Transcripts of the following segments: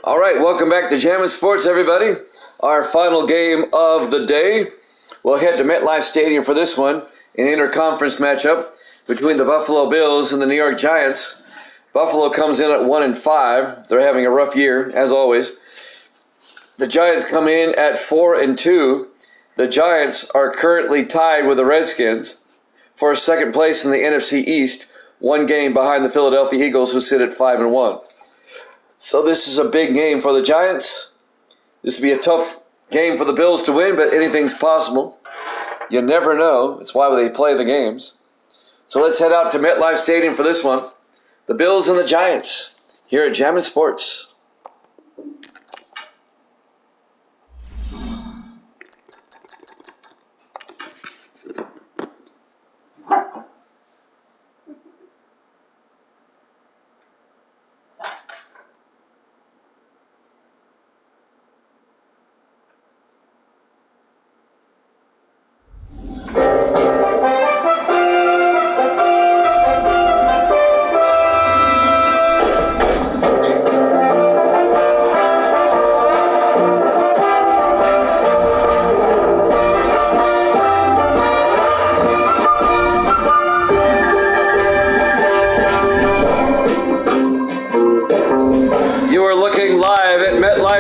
All right, welcome back to Jammin' Sports, everybody. Our final game of the day. We'll head to MetLife Stadium for this one, an interconference matchup between the Buffalo Bills and the New York Giants. Buffalo comes in at 1-5. They're having a rough year, as always. The Giants come in at 4-2. The Giants are currently tied with the Redskins for second place in the NFC East, one game behind the Philadelphia Eagles, who sit at 5-1. So this is a big game for the Giants. This will be a tough game for the Bills to win, but anything's possible. You never know. It's why they play the games. So let's head out to MetLife Stadium for this one. The Bills and the Giants here at Jammin' Sports.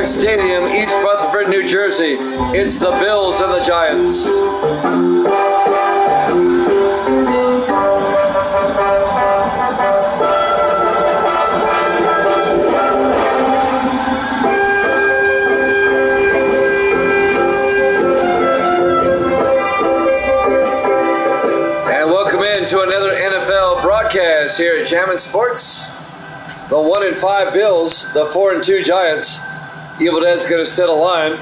Stadium, East Rutherford, New Jersey. It's the Bills and the Giants. And welcome in to another NFL broadcast here at Jammin' Sports. The 1-5 Bills, the 4-2 Giants. Evil Dead's going to set a line.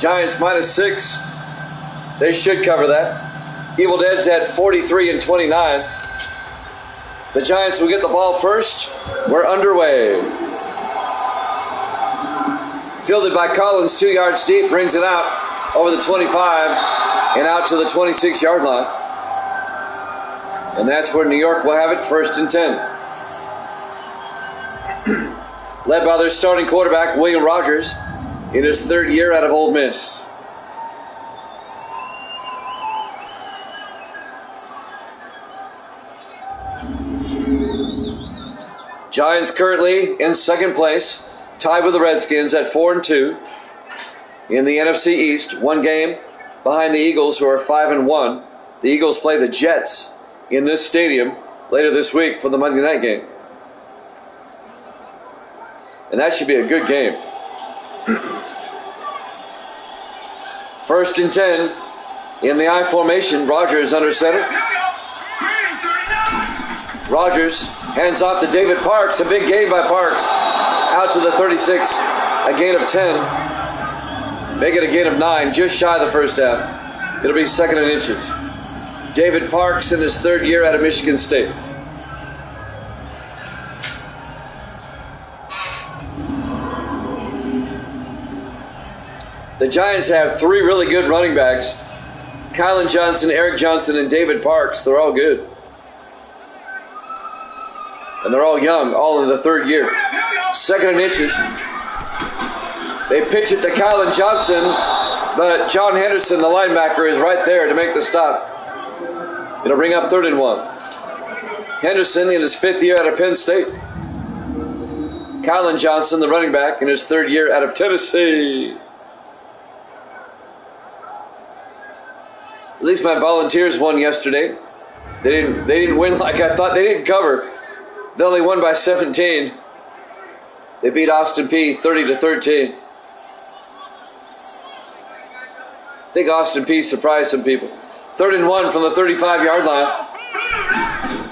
Giants -6. They should cover that. Evil Dead's at 43-29. The Giants will get the ball first. We're underway. Fielded by Collins, 2 yards deep, brings it out over the 25 and out to the 26-yard line. And that's where New York will have it, 1st and 10. Led by their starting quarterback, William Rogers, in his 3rd year out of Ole Miss. Giants currently in 2nd place, tied with the Redskins at 4-2 in the NFC East, one game behind the Eagles, who are 5-1. The Eagles play the Jets in this stadium later this week for the Monday night game. And that should be a good game. 1st and 10 in the I formation. Rogers under center. Rogers hands off to David Parks. A big gain by Parks. Out to the 36. A gain of 10. Make it a gain of 9. Just shy of the 1st down. It'll be 2nd and inches. David Parks in his 3rd year out of Michigan State. The Giants have 3 really good running backs. Kylan Johnson, Eric Johnson, and David Parks. They're all good. And they're all young, all in the 3rd year. 2nd and inches. They pitch it to Kylan Johnson, but John Henderson, the linebacker, is right there to make the stop. It'll bring up 3rd and 1. Henderson in his 5th year out of Penn State. Kylan Johnson, the running back, in his 3rd year out of Tennessee. At least my Volunteers won yesterday. They didn't win like I thought. They didn't cover. They only won by 17. They beat Austin Peay 30-13. I think Austin Peay surprised some people. 3rd and 1 from the 35-yard line.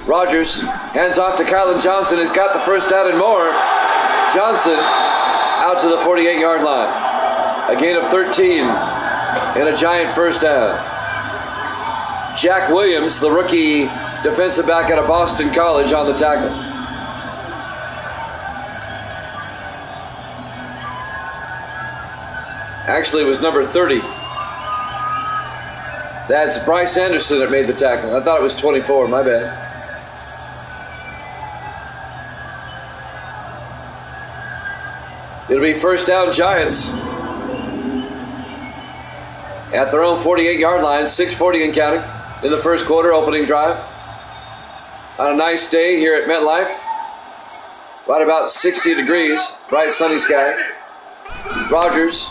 Rogers hands off to Kylan Johnson. He's got the 1st down and more. Johnson out to the 48-yard line. A gain of 13 and a Giant 1st down. Jack Williams, the rookie defensive back out of Boston College, on the tackle. Actually, it was number 30. That's Bryce Anderson that made the tackle. I thought it was 24. My bad. It'll be first down Giants at their own 48-yard line, 6:40 and counting in the first quarter, opening drive. On a nice day here at MetLife, right about 60 degrees, bright sunny sky. Rodgers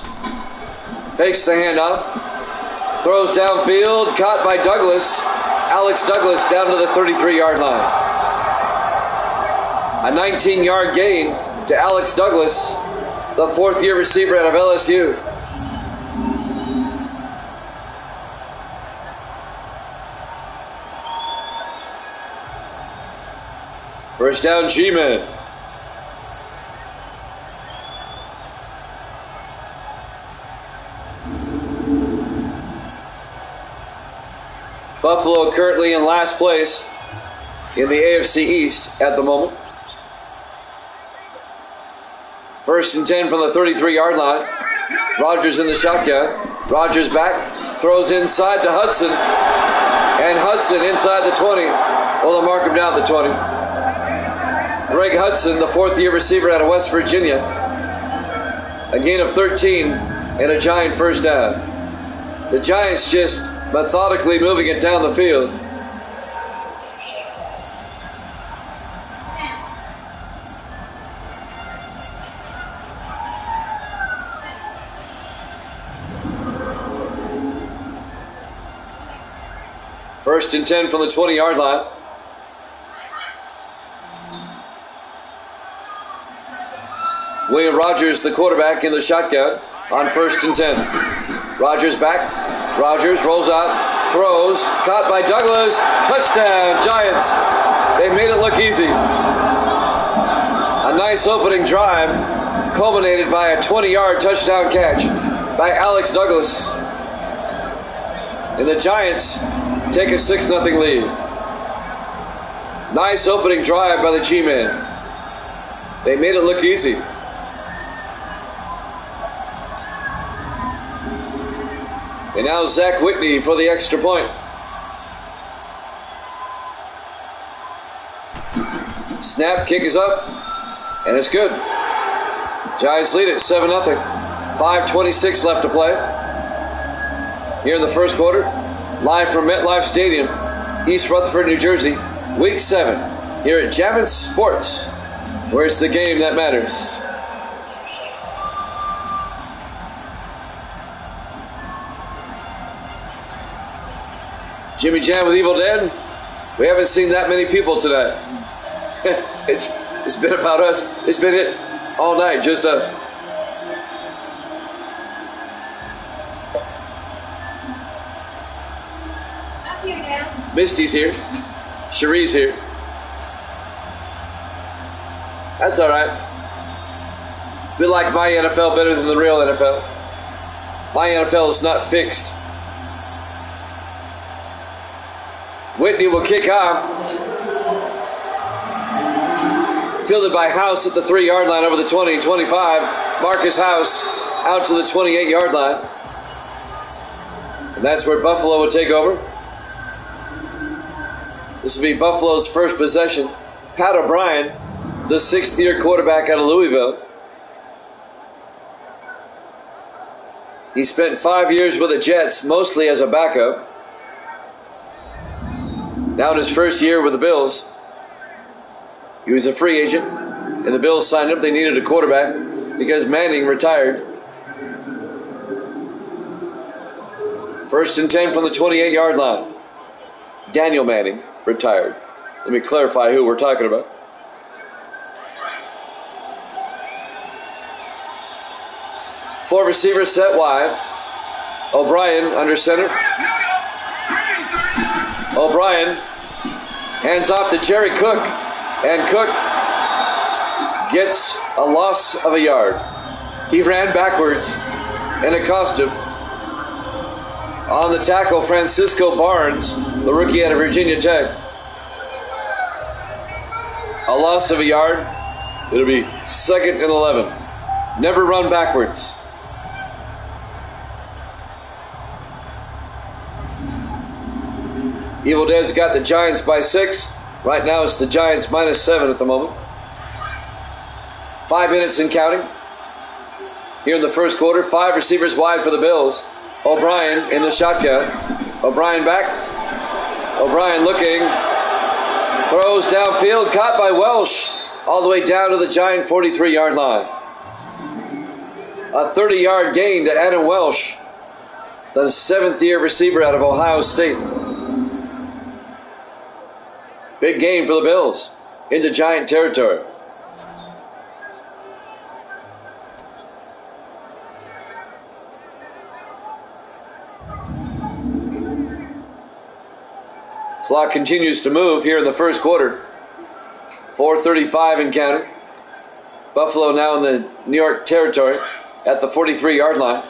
fakes the handoff, throws downfield, caught by Douglas. Alex Douglas down to the 33-yard line. A 19-yard gain to Alex Douglas, the fourth-year receiver out of LSU. First down, G-Men. Buffalo currently in last place in the AFC East at the moment. First and 10 from the 33-yard line. Rodgers in the shotgun. Rodgers back, throws inside to Hudson. And Hudson inside the 20. Well, they'll mark him down at the 20. Greg Hudson, the fourth-year receiver out of West Virginia. A gain of 13 and a Giant first down. The Giants just methodically moving it down the field. First and 10 from the 20-yard line. William Rodgers, the quarterback, in the shotgun on first and 10. Rodgers back. Rodgers rolls out, throws, caught by Douglas. Touchdown, Giants. They made it look easy. A nice opening drive culminated by a 20-yard touchdown catch by Alex Douglas. And the Giants take a 6-0 lead. Nice opening drive by the G-Men. They made it look easy. And now Zach Whitney for the extra point. Snap, kick is up, and it's good. Giants lead it 7-0. 5:26 left to play. Here in the first quarter, live from MetLife Stadium, East Rutherford, New Jersey, Week 7, here at Jammin' Sports, where it's the game that matters. Jimmy Jam with Evil Dead. We haven't seen that many people today. It's been about us. It's been it all night, just us. Misty's here. Cherie's here. That's all right. We like my NFL better than the real NFL. My NFL is not fixed. Whitney will kick off. Fielded by House at the 3-yard line over the 20, 25. Marcus House out to the 28-yard line. And that's where Buffalo will take over. This will be Buffalo's first possession. Pat O'Brien, the 6th-year quarterback out of Louisville. He spent 5 years with the Jets, mostly as a backup. Now in his first year with the Bills. He was a free agent, and the Bills signed him. They needed a quarterback because Manning retired. First and 10 from the 28-yard line. Daniel Manning retired. Let me clarify who we're talking about. Four receivers set wide. O'Brien under center. O'Brien hands off to Jerry Cook, and Cook gets a loss of a yard. He ran backwards, and it cost him. On the tackle, Francisco Barnes, the rookie out of Virginia Tech. A loss of a yard. It'll be 2nd and 11. Never run backwards. Evil Dead's got the Giants by 6. Right now it's the Giants -7 at the moment. 5 minutes and counting. Here in the first quarter, 5 receivers wide for the Bills. O'Brien in the shotgun. O'Brien back. O'Brien looking. Throws downfield, caught by Welsh. All the way down to the Giant 43-yard line. A 30-yard gain to Adam Welsh, the 7th-year receiver out of Ohio State. Big gain for the Bills into Giant territory. Clock continues to move here in the first quarter. 4:35 and counting. Buffalo now in the New York territory at the 43-yard line.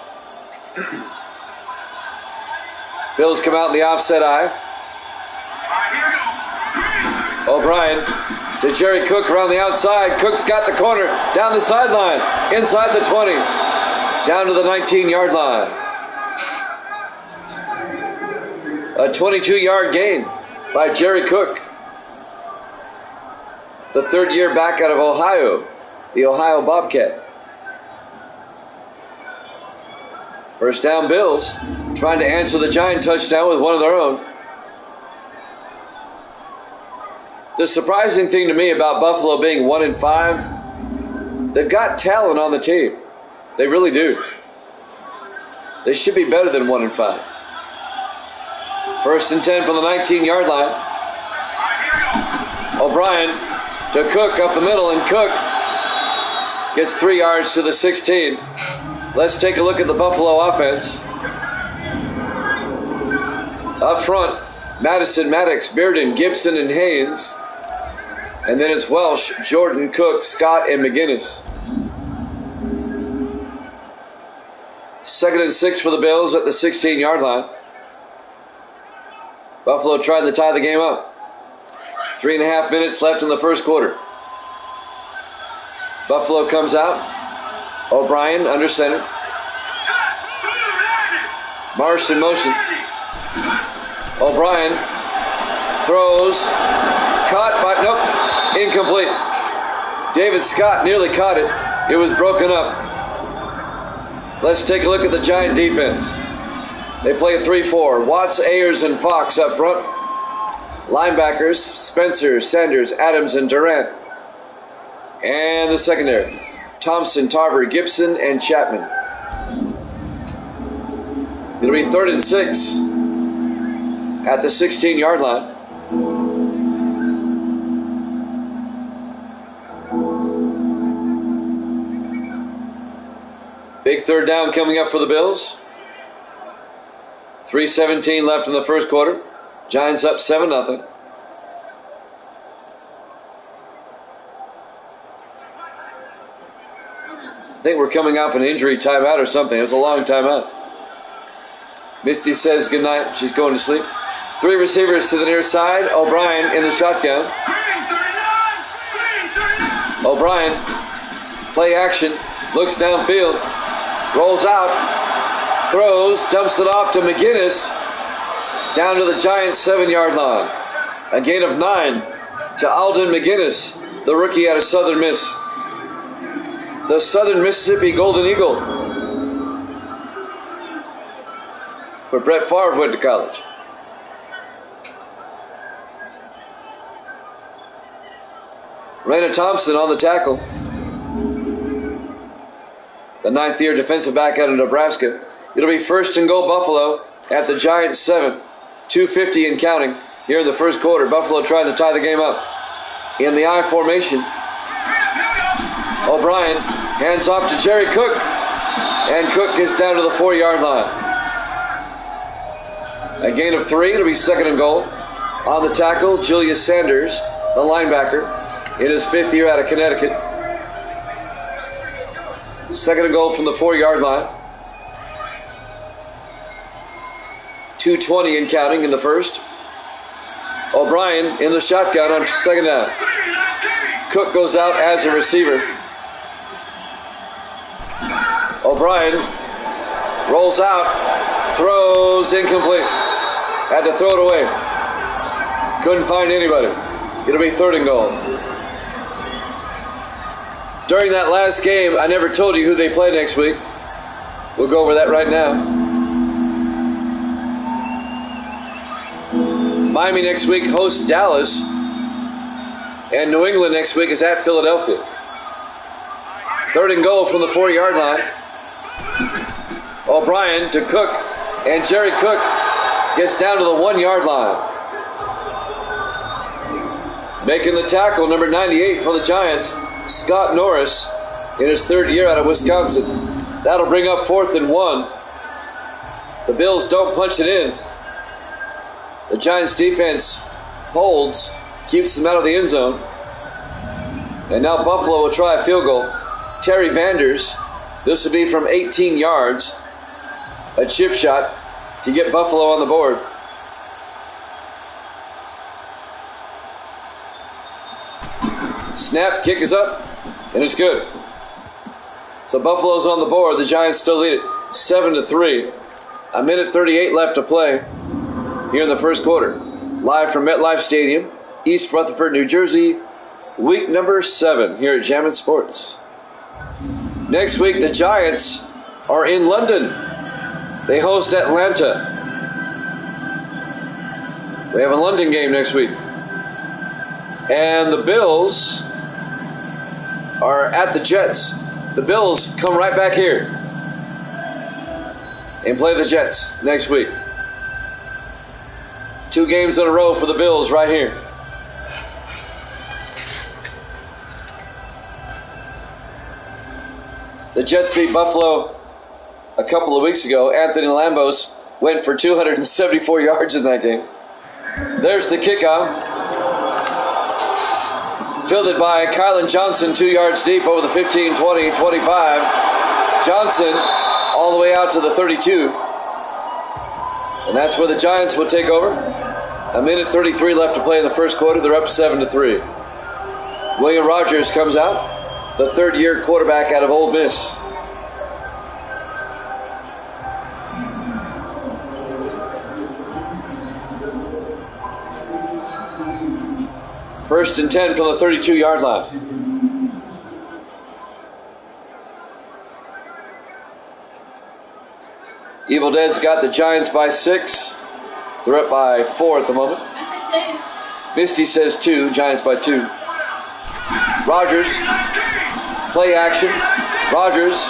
Bills come out in the offset eye. O'Brien to Jerry Cook around the outside. Cook's got the corner down the sideline, inside the 20, down to the 19-yard line. A 22-yard gain by Jerry Cook, the 3rd-year back out of Ohio, the Ohio Bobcat. First down Bills, trying to answer the Giant touchdown with one of their own. The surprising thing to me about Buffalo being 1-5, they've got talent on the team. They really do. They should be better than 1-5. First and 10 from the 19-yard line. O'Brien to Cook up the middle, and Cook gets 3 yards to the 16. Let's take a look at the Buffalo offense. Up front, Madison, Maddox, Bearden, Gibson, and Haynes. And then it's Welsh, Jordan, Cook, Scott, and McGinnis. 2nd and 6 for the Bills at the 16-yard line. Buffalo trying to tie the game up. 3.5 minutes left in the first quarter. Buffalo comes out. O'Brien under center. Marsh in motion. O'Brien throws. Caught by, nope, incomplete. David Scott nearly caught it. It was broken up. Let's take a look at the Giant defense. They play a 3-4. Watts, Ayers, and Fox up front. Linebackers, Spencer, Sanders, Adams, and Durant. And the secondary, Thompson, Tarver, Gibson, and Chapman. It'll be 3rd and 6 at the 16-yard line. Big 3rd down coming up for the Bills. 3:17 left in the first quarter. Giants up 7-0. I think we're coming off an injury timeout or something. It's a long timeout. Misty says goodnight. She's going to sleep. 3 receivers to the near side. O'Brien in the shotgun. O'Brien, play action, looks downfield, rolls out, throws, dumps it off to McGinnis, down to the Giants' 7-yard line. A gain of 9 to Alden McGinnis, the rookie out of Southern Miss. The Southern Mississippi Golden Eagle, where Brett Favre went to college. Raina Thompson on the tackle. The 9th-year defensive back out of Nebraska. It'll be 1st and goal Buffalo at the Giants' 7. 2:50 and counting here in the first quarter. Buffalo trying to tie the game up. In the I formation. O'Brien hands off to Jerry Cook. And Cook gets down to the 4-yard line. A gain of 3. It'll be 2nd and goal. On the tackle, Julius Sanders, the linebacker, in his 5th year out of Connecticut. 2nd and goal from the 4-yard line. 2:20 and counting in the first. O'Brien in the shotgun on 2nd down. Cook goes out as a receiver. O'Brien rolls out, throws incomplete. Had to throw it away. Couldn't find anybody. It'll be 3rd and goal. During that last game, I never told you who they play next week. We'll go over that right now. Miami next week hosts Dallas. And New England next week is at Philadelphia. 3rd and goal from the 4-yard line. O'Brien to Cook. And Jerry Cook gets down to the 1-yard line. Making the tackle, number 98 for the Giants, Scott Norris, in his 3rd year out of Wisconsin. That'll bring up 4th and 1. The Bills don't punch it in. The Giants defense holds, keeps them out of the end zone. And now Buffalo will try a field goal. Terry Vanders, this will be from 18 yards. A chip shot to get Buffalo on the board. Snap, kick is up, and it's good. So Buffalo's on the board. The Giants still lead it 7-3. 1:38 left to play here in the first quarter. Live from MetLife Stadium, East Rutherford, New Jersey. Week number 7 here at Jammin' Sports. Next week, the Giants are in London. They host Atlanta. We have a London game next week. And the Bills are at the Jets. The Bills come right back here and play the Jets next week. 2 games in a row for the Bills right here. The Jets beat Buffalo a couple of weeks ago. Anthony Lambos went for 274 yards in that game. There's the kickoff. Fielded by Kylan Johnson, 2 yards deep over the 15, 20, 25. Johnson all the way out to the 32. And that's where the Giants will take over. 1:33 left to play in the first quarter. They're up 7-3. William Rogers comes out, the 3rd-year quarterback out of Ole Miss. First and 10 from the 32-yard line. Evil Dead's got the Giants by 6. They're up by 4 at the moment. Misty says 2. Giants by 2. Rogers. Play action. Rogers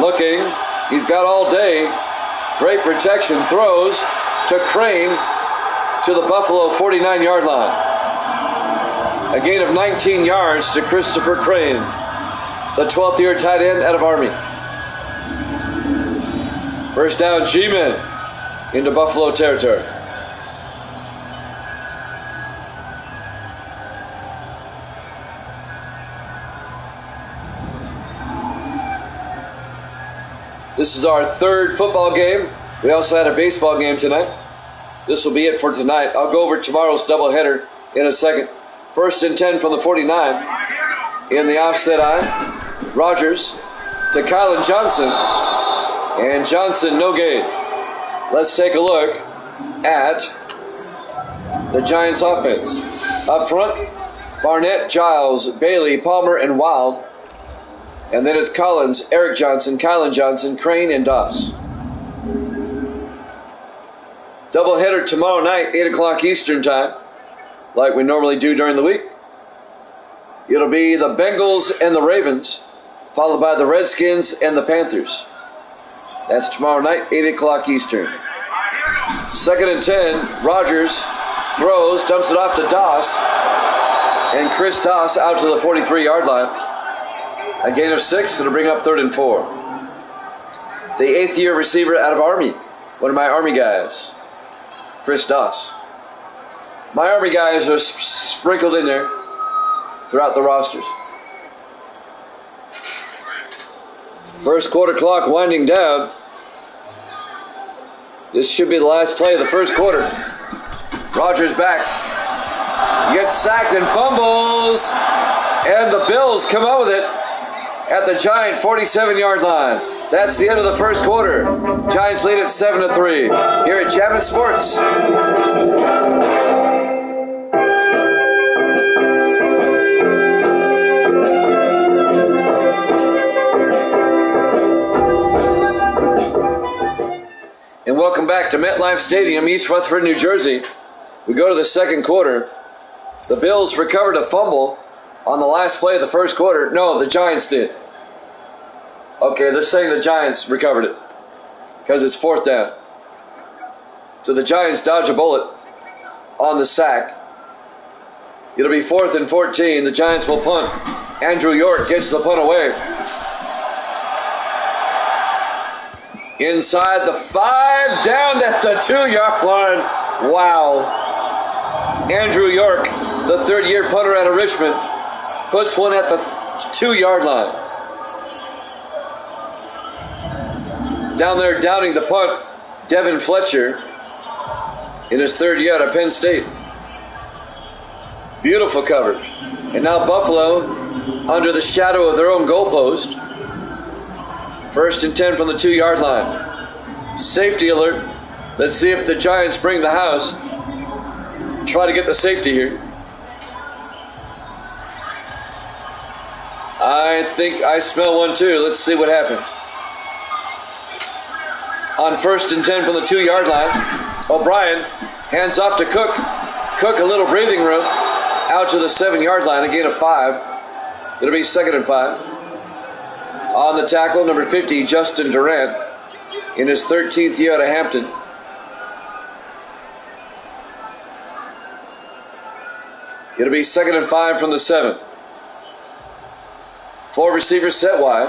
looking. He's got all day. Great protection. Throws to Crane to the Buffalo 49-yard line. A gain of 19 yards to Christopher Crane, the 12th-year tight end out of Army. First down, G-Men into Buffalo territory. This is our 3rd football game. We also had a baseball game tonight. This will be it for tonight. I'll go over tomorrow's doubleheader in a second. First and 10 from the 49. In the offset eye, Rogers to Kylan Johnson. And Johnson, no gain. Let's take a look at the Giants offense. Up front, Barnett, Giles, Bailey, Palmer, and Wild. And then it's Collins, Eric Johnson, Kylan Johnson, Crane, and Doss. Doubleheader tomorrow night, 8 o'clock Eastern time, like we normally do during the week. It'll be the Bengals and the Ravens, followed by the Redskins and the Panthers. That's tomorrow night, 8 o'clock Eastern. Second and 10, Rogers throws, dumps it off to Doss, and Chris Doss out to the 43-yard line. A gain of 6, it'll bring up 3rd and 4. The 8th-year receiver out of Army, one of my Army guys, Chris Doss. My Army guys are sprinkled in there throughout the rosters. First quarter clock winding down. This should be the last play of the first quarter. Rogers back. Gets sacked and fumbles. And the Bills come up with it at the Giant 47-yard line. That's the end of the first quarter. Giants lead at 7-3 here at Jammin' Sports. back to MetLife Stadium, East Rutherford, New Jersey. We go to the second quarter. The Bills recovered a fumble on the last play of the first quarter. No, the Giants did. Okay, they're saying the Giants recovered it because it's fourth down. So the Giants dodge a bullet on the sack. It'll be 4th and 14. The Giants will punt. Andrew York gets the punt away. Inside the 5, down at the 2-yard line. Wow. Andrew York, the third-year punter out of Richmond, puts one at the 2-yard line. Down there doubting the punt, Devin Fletcher in his third year out of Penn State. Beautiful coverage. And now Buffalo under the shadow of their own goalpost. 1st and 10 from the 2-yard line. Safety alert. Let's see if the Giants bring the house. Try to get the safety here. I think I smell one too. Let's see what happens. On 1st and 10 from the 2-yard line, O'Brien hands off to Cook. Cook, a little breathing room, out to the 7-yard line, a gain of 5. It'll be 2nd and 5. On the tackle, number 50, Justin Durant, in his 13th year out of Hampton. It'll be 2nd and 5 from the 7. 4 receivers set wide.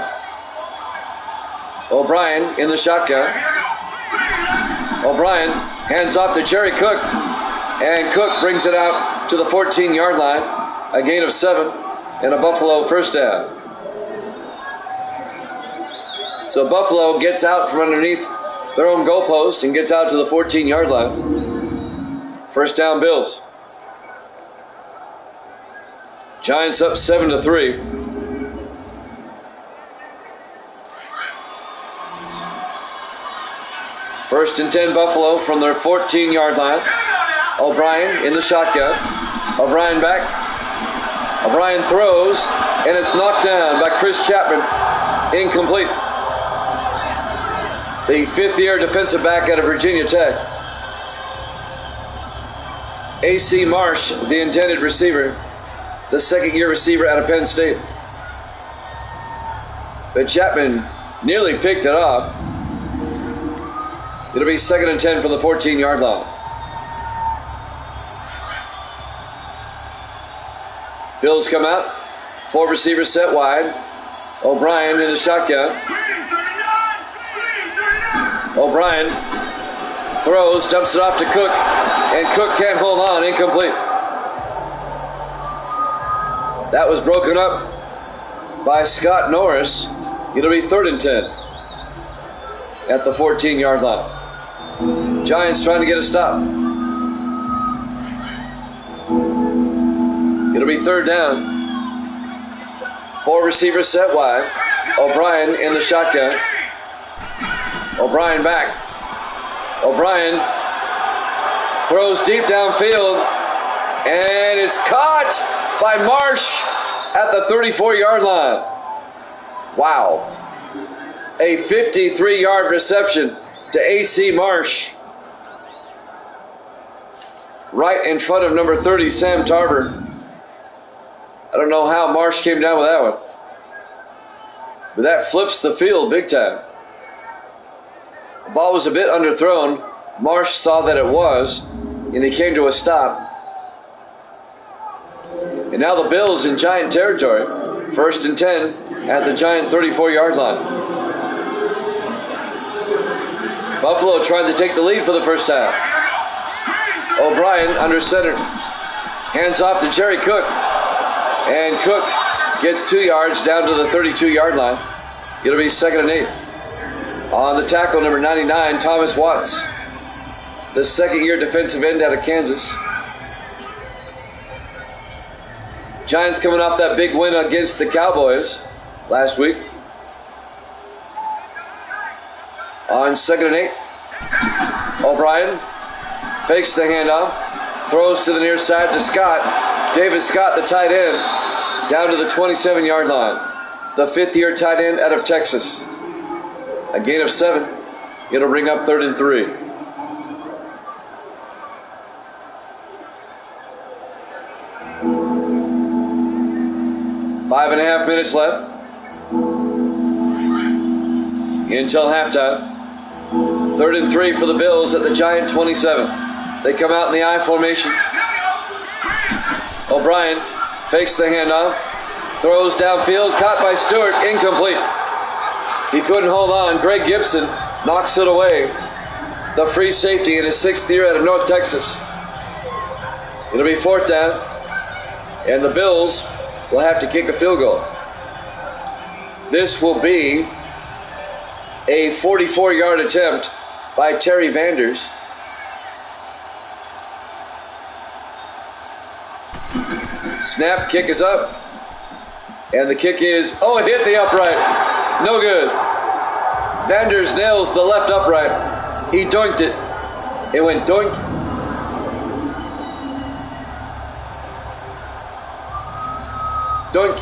O'Brien in the shotgun. O'Brien hands off to Jerry Cook, and Cook brings it out to the 14-yard line, a gain of 7, and a Buffalo first down. So Buffalo gets out from underneath their own goalpost and gets out to the 14-yard line. First down, Bills. Giants up 7-3. First and 10, Buffalo from their 14-yard line. O'Brien in the shotgun. O'Brien back. O'Brien throws, and it's knocked down by Chris Chapman. Incomplete. The 5th-year defensive back out of Virginia Tech. A.C. Marsh, the intended receiver. The 2nd-year receiver out of Penn State. But Chapman nearly picked it off. It'll be 2nd and 10 from the 14-yard line. Bills come out. 4 receivers set wide. O'Brien in the shotgun. O'Brien throws, dumps it off to Cook, and Cook can't hold on. Incomplete. That was broken up by Scott Norris. It'll be 3rd and 10 at the 14-yard line. Giants trying to get a stop. It'll be 3rd down. 4 receivers set wide. O'Brien in the shotgun. O'Brien back. O'Brien throws deep downfield, and it's caught by Marsh at the 34-yard line. Wow. A 53-yard reception to A.C. Marsh. Right in front of number 30, Sam Tarver. I don't know how Marsh came down with that one. But that flips the field big time. The ball was a bit underthrown. Marsh saw that it was, and he came to a stop. And now the Bills in Giant territory. 1st and 10 at the Giant 34-yard line. Buffalo trying to take the lead for the first time. O'Brien under center. Hands off to Jerry Cook. And Cook gets 2 yards down to the 32-yard line. It'll be 2nd and 8. On the tackle, number 99, Thomas Watts. The 2nd-year defensive end out of Kansas. Giants coming off that big win against the Cowboys last week. On 2nd and 8, O'Brien fakes the handoff, throws to the near side to Scott. David Scott, the tight end, down to the 27-yard line. The 5th-year tight end out of Texas. A gain of 7. It'll bring up 3rd and 3. 5.5 minutes left until halftime. 3rd and 3 for the Bills at the Giant 27. They come out in the I formation. O'Brien fakes the handoff, throws downfield, caught by Stewart, incomplete. He couldn't hold on. Greg Gibson knocks it away. The free safety in his 6th year out of North Texas. It'll be 4th down, and the Bills will have to kick a field goal. This will be a 44-yard attempt by Terry Vanders. Snap, kick is up. And the kick is, it hit the upright. No good. Vanders nails the left upright. He doinked it. It went doink. Doink.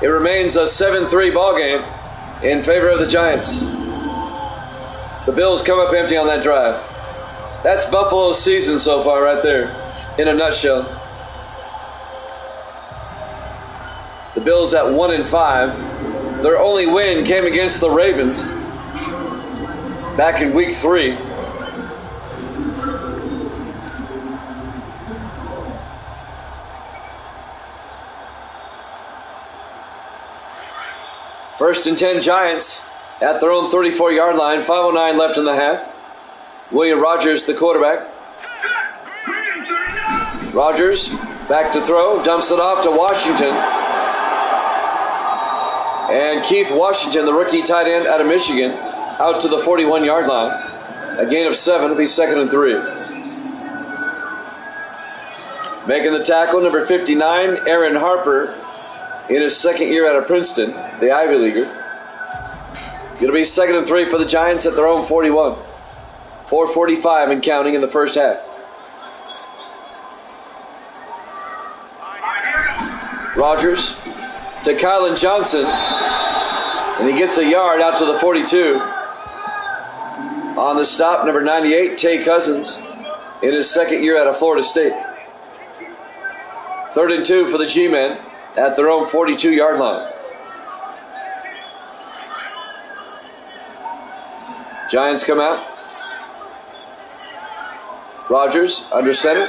It remains a 7-3 ball game in favor of the Giants. The Bills come up empty on that drive. That's Buffalo's season so far right there, in a nutshell. The Bills at 1-5. Their only win came against the Ravens back in week 3. First and 10 Giants at their own 34-yard line. 5:09 left in the half. William Rogers, the quarterback. Rogers back to throw. Dumps it off to Washington. And Keith Washington, the rookie tight end out of Michigan, out to the 41-yard line. A gain of 7. It'll be 2nd and 3. Making the tackle, number 59, Aaron Harper, in his 2nd year out of Princeton, the Ivy Leaguer. It'll be 2nd and 3 for the Giants at their own 41. 4:45 and counting in the first half. Rogers to Kylan Johnson, and he gets a yard out to the 42. On the stop, number 98, Tay Cousins, in his 2nd year out of Florida State. 3rd and 2 for the G-men at their own 42-yard line. Giants come out. Rogers under center.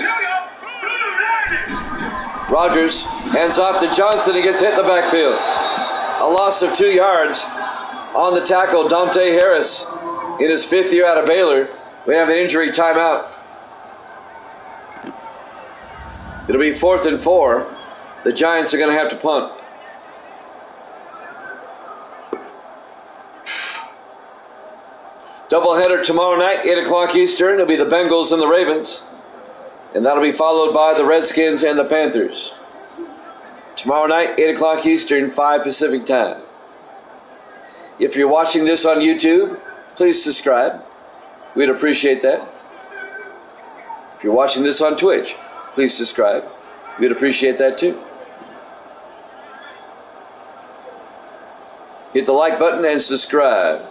Rogers hands off to Johnson. He gets hit in the backfield. A loss of 2 yards on the tackle. Dante Harris in his 5th year out of Baylor. We have an injury timeout. It'll be 4th and 4. The Giants are going to have to punt. Doubleheader tomorrow night, 8 o'clock Eastern. It'll be the Bengals and the Ravens. And that'll be followed by the Redskins and the Panthers. Tomorrow night, 8 o'clock Eastern, 5 Pacific time. If you're watching this on YouTube, please subscribe. We'd appreciate that. If you're watching this on Twitch, please subscribe. We'd appreciate that too. Hit the like button and subscribe.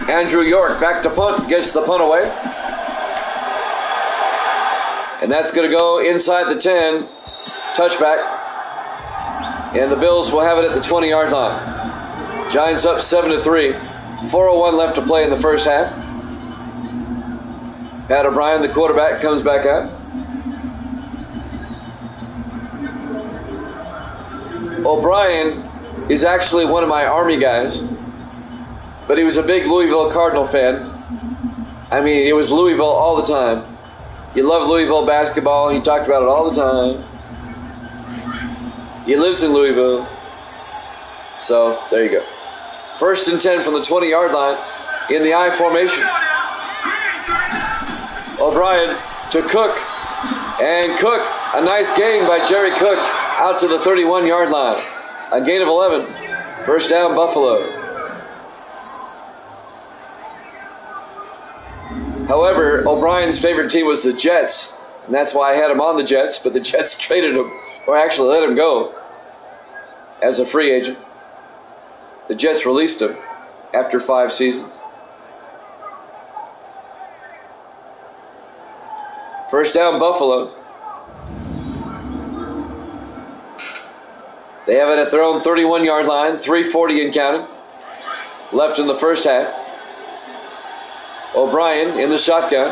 Andrew York back to punt, gets the punt away. And that's going to go inside the 10, touchback. And the Bills will have it at the 20-yard line. Giants up 7-3. 4:01 left to play in the first half. Pat O'Brien, the quarterback, comes back out. O'Brien is actually one of my Army guys, but he was a big Louisville Cardinal fan. I mean, it was Louisville all the time. He loved Louisville basketball. He talked about it all the time. He lives in Louisville. So, there you go. 1st and 10 from the 20-yard line in the I formation. O'Brien to Cook. And Cook, a nice gain by Jerry Cook, out to the 31-yard line. A gain of 11. First down, Buffalo. However, O'Brien's favorite team was the Jets, and that's why I had him on the Jets, but the Jets traded him, or actually let him go as a free agent. The Jets released him after 5 seasons. First down, Buffalo. They have it at their own 31-yard line, 3:40 and counting. Left in the first half. O'Brien in the shotgun.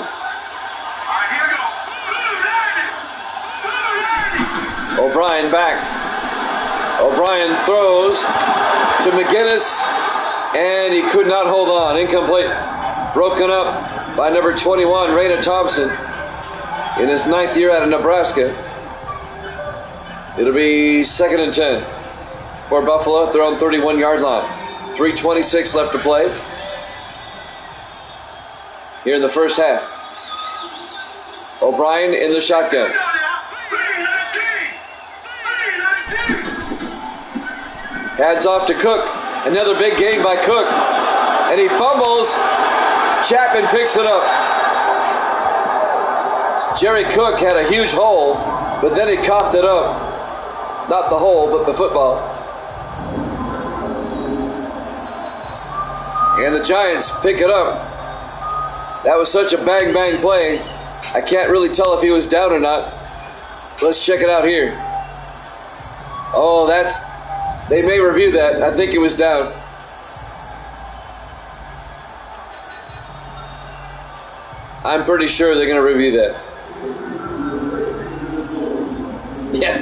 O'Brien back. O'Brien throws to McGinnis, and he could not hold on. Incomplete. Broken up by number 21, Raina Thompson, in his 9th year out of Nebraska. It'll be 2nd and 10 for Buffalo at their own 31-yard line. 3:26 left to play here in the first half. O'Brien in the shotgun. Hands off to Cook. Another big gain by Cook. And he fumbles. Chapman picks it up. Jerry Cook had a huge hole, but then he coughed it up. Not the hole, but the football. And the Giants pick it up. That was such a bang-bang play. I can't really tell if he was down or not. Let's check it out here. Oh, they may review that. I think he was down. I'm pretty sure they're going to review that. Yeah.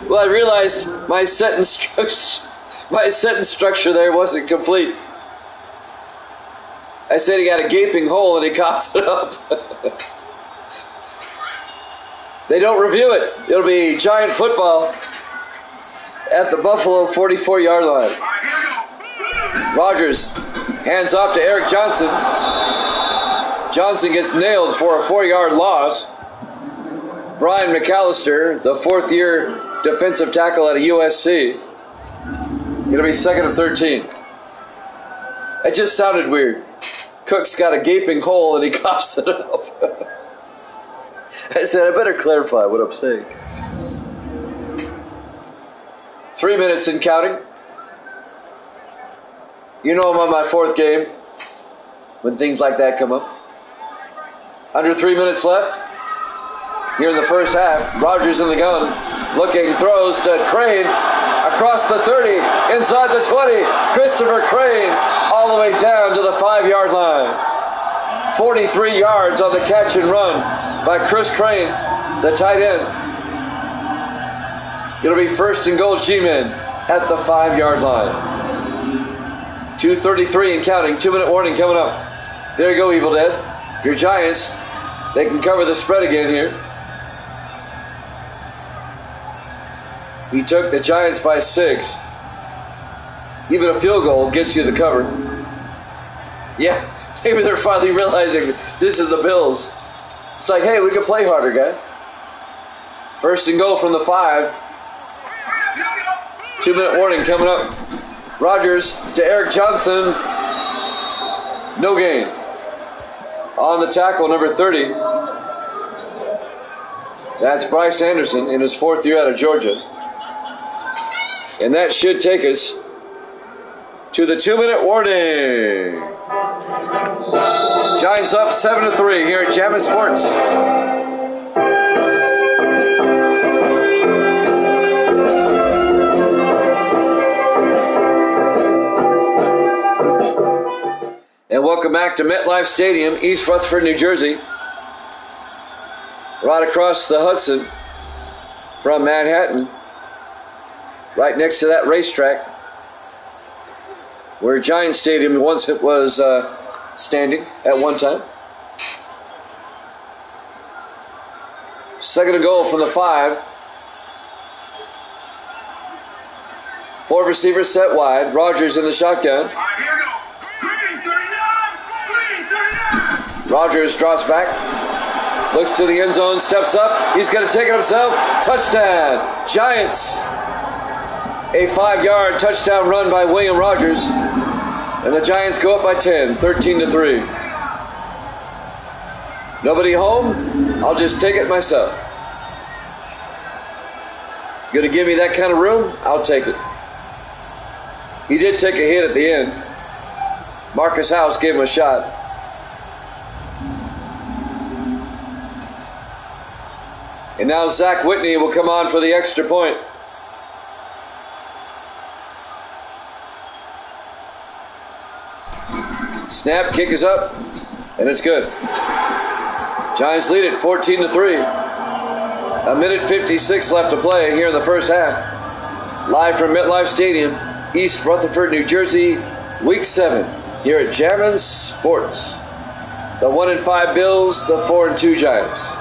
Well, I realized my sentence structure there wasn't complete. I said he got a gaping hole and he coughed it up. They don't review it. It'll be Giant football at the Buffalo 44-yard line. Rogers hands off to Eric Johnson. Johnson gets nailed for a 4-yard loss. Brian McAllister, the 4th-year defensive tackle out of USC. It'll be 2nd and 13. It just sounded weird. Cook's got a gaping hole and he coughs it up. I said, I better clarify what I'm saying. 3 minutes and counting. You know I'm on my 4th game when things like that come up. Under 3 minutes left. Here in the first half, Rogers in the gun, looking, throws to Crane, across the 30, inside the 20, Christopher Crane, all the way down to the 5-yard line. 43 yards on the catch and run by Chris Crane, the tight end. It'll be 1st and goal G-Men at the 5-yard line. 2:33 and counting, 2-minute warning coming up. There you go, Evil Dead. Your Giants, they can cover the spread again here. He took the Giants by 6. Even a field goal gets you the cover. Yeah, maybe they're finally realizing this is the Bills. It's like, hey, we can play harder, guys. 1st and goal from the 5. 2-minute warning coming up. Rogers to Eric Johnson. No gain. On the tackle, number 30. That's Bryce Anderson in his 4th year out of Georgia. And that should take us to the 2-minute warning. Giants up 7-3 here at Jammin' Sports. And welcome back to MetLife Stadium, East Rutherford, New Jersey. Right across the Hudson from Manhattan. Right next to that racetrack where Giant Stadium once it was standing at one time. 2nd and goal from the 5. 4 receivers set wide. Rogers in the shotgun. Rogers drops back. Looks to the end zone. Steps up. He's going to take it himself. Touchdown. Giants. A 5-yard touchdown run by William Rogers. And the Giants go up by 10, 13-3. Nobody home? I'll just take it myself. Gonna give me that kind of room? I'll take it. He did take a hit at the end. Marcus House gave him a shot. And now Zach Whitney will come on for the extra point. Snap, kick is up, and it's good. Giants lead it 14-3. A minute 56 left to play here in the first half. Live from MetLife Stadium, East Rutherford, New Jersey, Week 7, here at Jammin' Sports. The 1-5 Bills, the 4-2 Giants.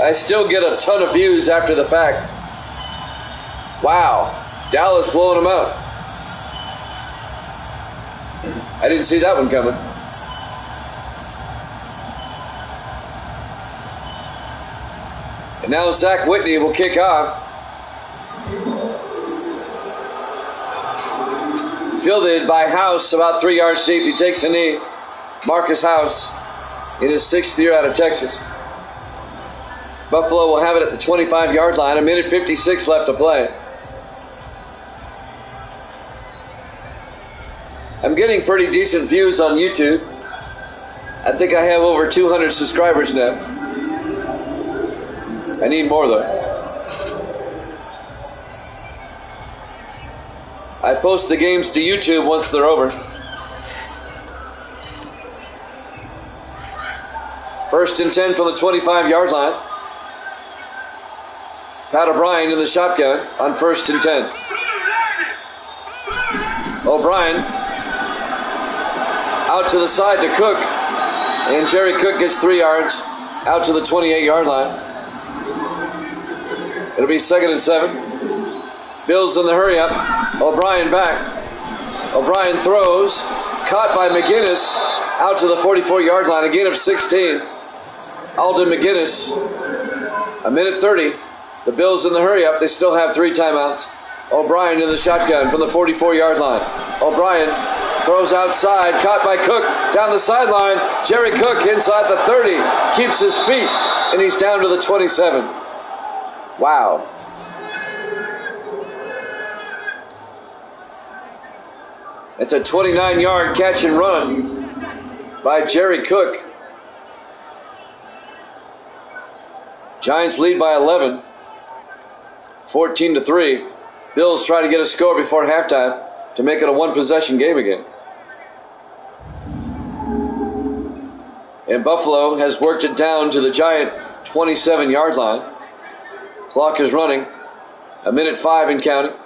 I still get a ton of views after the fact. Wow, Dallas blowing them out. I didn't see that one coming. And now Zach Whitney will kick off. Fielded by House, about 3 yards deep. He takes a knee. Marcus House in his 6th year out of Texas. Buffalo will have it at the 25-yard line. A minute 56 left to play. I'm getting pretty decent views on YouTube. I think I have over 200 subscribers now. I need more though. I post the games to YouTube once they're over. First and 10 from the 25-yard line. Pat O'Brien in the shotgun on 1st and 10. O'Brien out to the side to Cook. And Jerry Cook gets 3 yards out to the 28-yard line. It'll be 2nd and 7. Bills in the hurry up. O'Brien back. O'Brien throws. Caught by McGinnis out to the 44-yard line. A gain of 16. Alden McGinnis. A minute 30. The Bills in the hurry up. They still have 3 timeouts. O'Brien in the shotgun from the 44-yard line. O'Brien throws outside. Caught by Cook down the sideline. Jerry Cook inside the 30. Keeps his feet. And he's down to the 27. Wow. It's a 29-yard catch and run by Jerry Cook. Giants lead by 11. 14-3. Bills try to get a score before halftime to make it a one-possession game again. And Buffalo has worked it down to the Giant 27-yard line. Clock is running. A minute 5 and counting.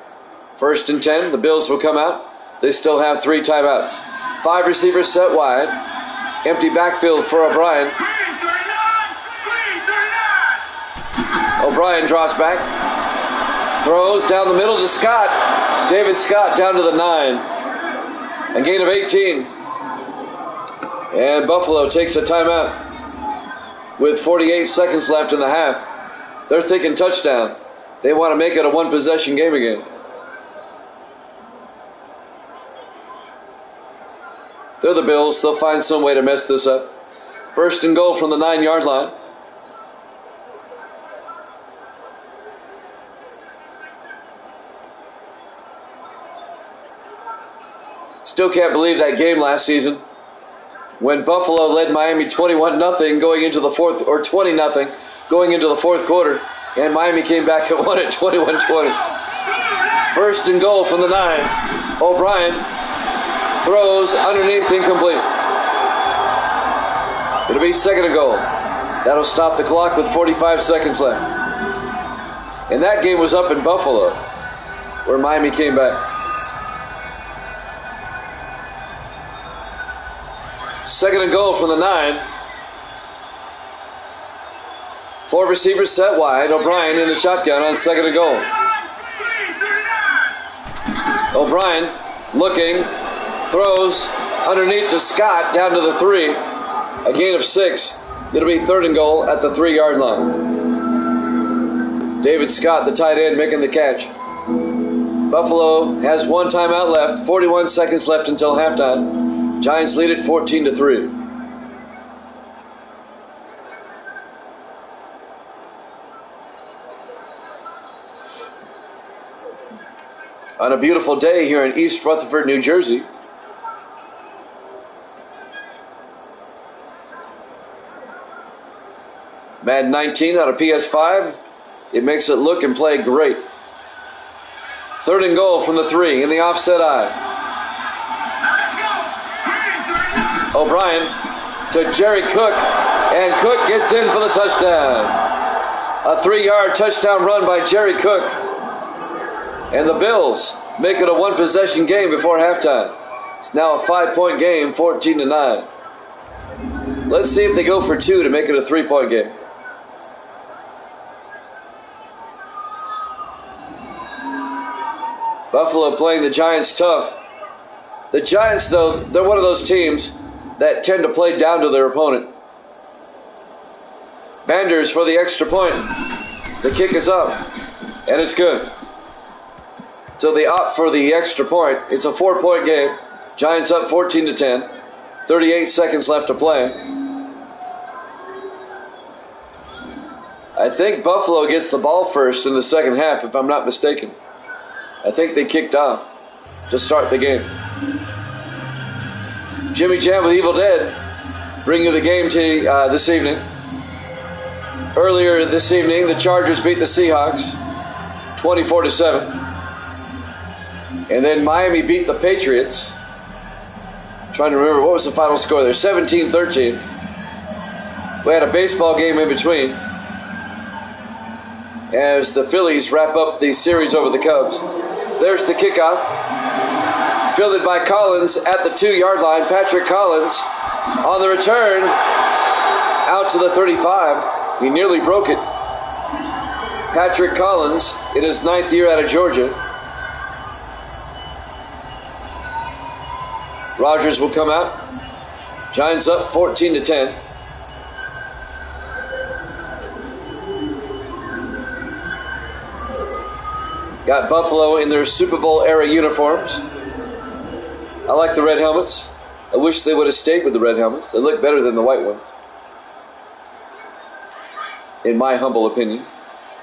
1st and 10. The Bills will come out. They still have 3 timeouts. 5 receivers set wide. Empty backfield for O'Brien. O'Brien draws back. Throws down the middle to Scott. David Scott down to the 9. A gain of 18. And Buffalo takes a timeout with 48 seconds left in the half. They're thinking touchdown. They want to make it a one-possession game again. They're the Bills. They'll find some way to mess this up. 1st and goal from the 9-yard line. Still can't believe that game last season when Buffalo led Miami 21-0 going into the fourth, or 20-0 going into the fourth quarter, and Miami came back and won it 21-20. 1st and goal from the 9. O'Brien throws underneath, incomplete. It'll be 2nd and goal. That'll stop the clock with 45 seconds left. And that game was up in Buffalo, where Miami came back. 2nd and goal from the 9. 4 receivers set wide. O'Brien in the shotgun on 2nd and goal. O'Brien looking, throws underneath to Scott down to the 3. A gain of 6. It'll be 3rd and goal at the 3-yard line. David Scott, the tight end, making the catch. Buffalo has 1 timeout left. 41 seconds left until halftime. Giants lead it 14-3. On a beautiful day here in East Rutherford, New Jersey. Madden 19 on a PS5. It makes it look and play great. 3rd and goal from the 3 in the offset eye. O'Brien to Jerry Cook, and Cook gets in for the touchdown. A 3-yard touchdown run by Jerry Cook. And the Bills make it a 1-possession game before halftime. It's now a 5-point game, 14-9. Let's see if they go for 2 to make it a 3-point game. Buffalo playing the Giants tough. The Giants, though, they're one of those teams that tend to play down to their opponent. Vanders for the extra point. The kick is up, and it's good. So they opt for the extra point. It's a 4-point game. Giants up 14-10. 38 seconds left to play. I think Buffalo gets the ball first in the second half, if I'm not mistaken. I think they kicked off to start the game. Jimmy Jam with Evil Dead bring you the game to this evening. Earlier this evening, the Chargers beat the Seahawks 24-7. And then Miami beat the Patriots. I'm trying to remember, what was the final score there? 17-13. We had a baseball game in between as the Phillies wrap up the series over the Cubs. There's the kickoff. Fielded by Collins at the 2-yard line. Patrick Collins on the return. Out to the 35. He nearly broke it. Patrick Collins in his 9th year out of Georgia. Rodgers will come out. Giants up 14-10. Got Buffalo in their Super Bowl era uniforms. I like the red helmets. I wish they would have stayed with the red helmets. They look better than the white ones, in my humble opinion.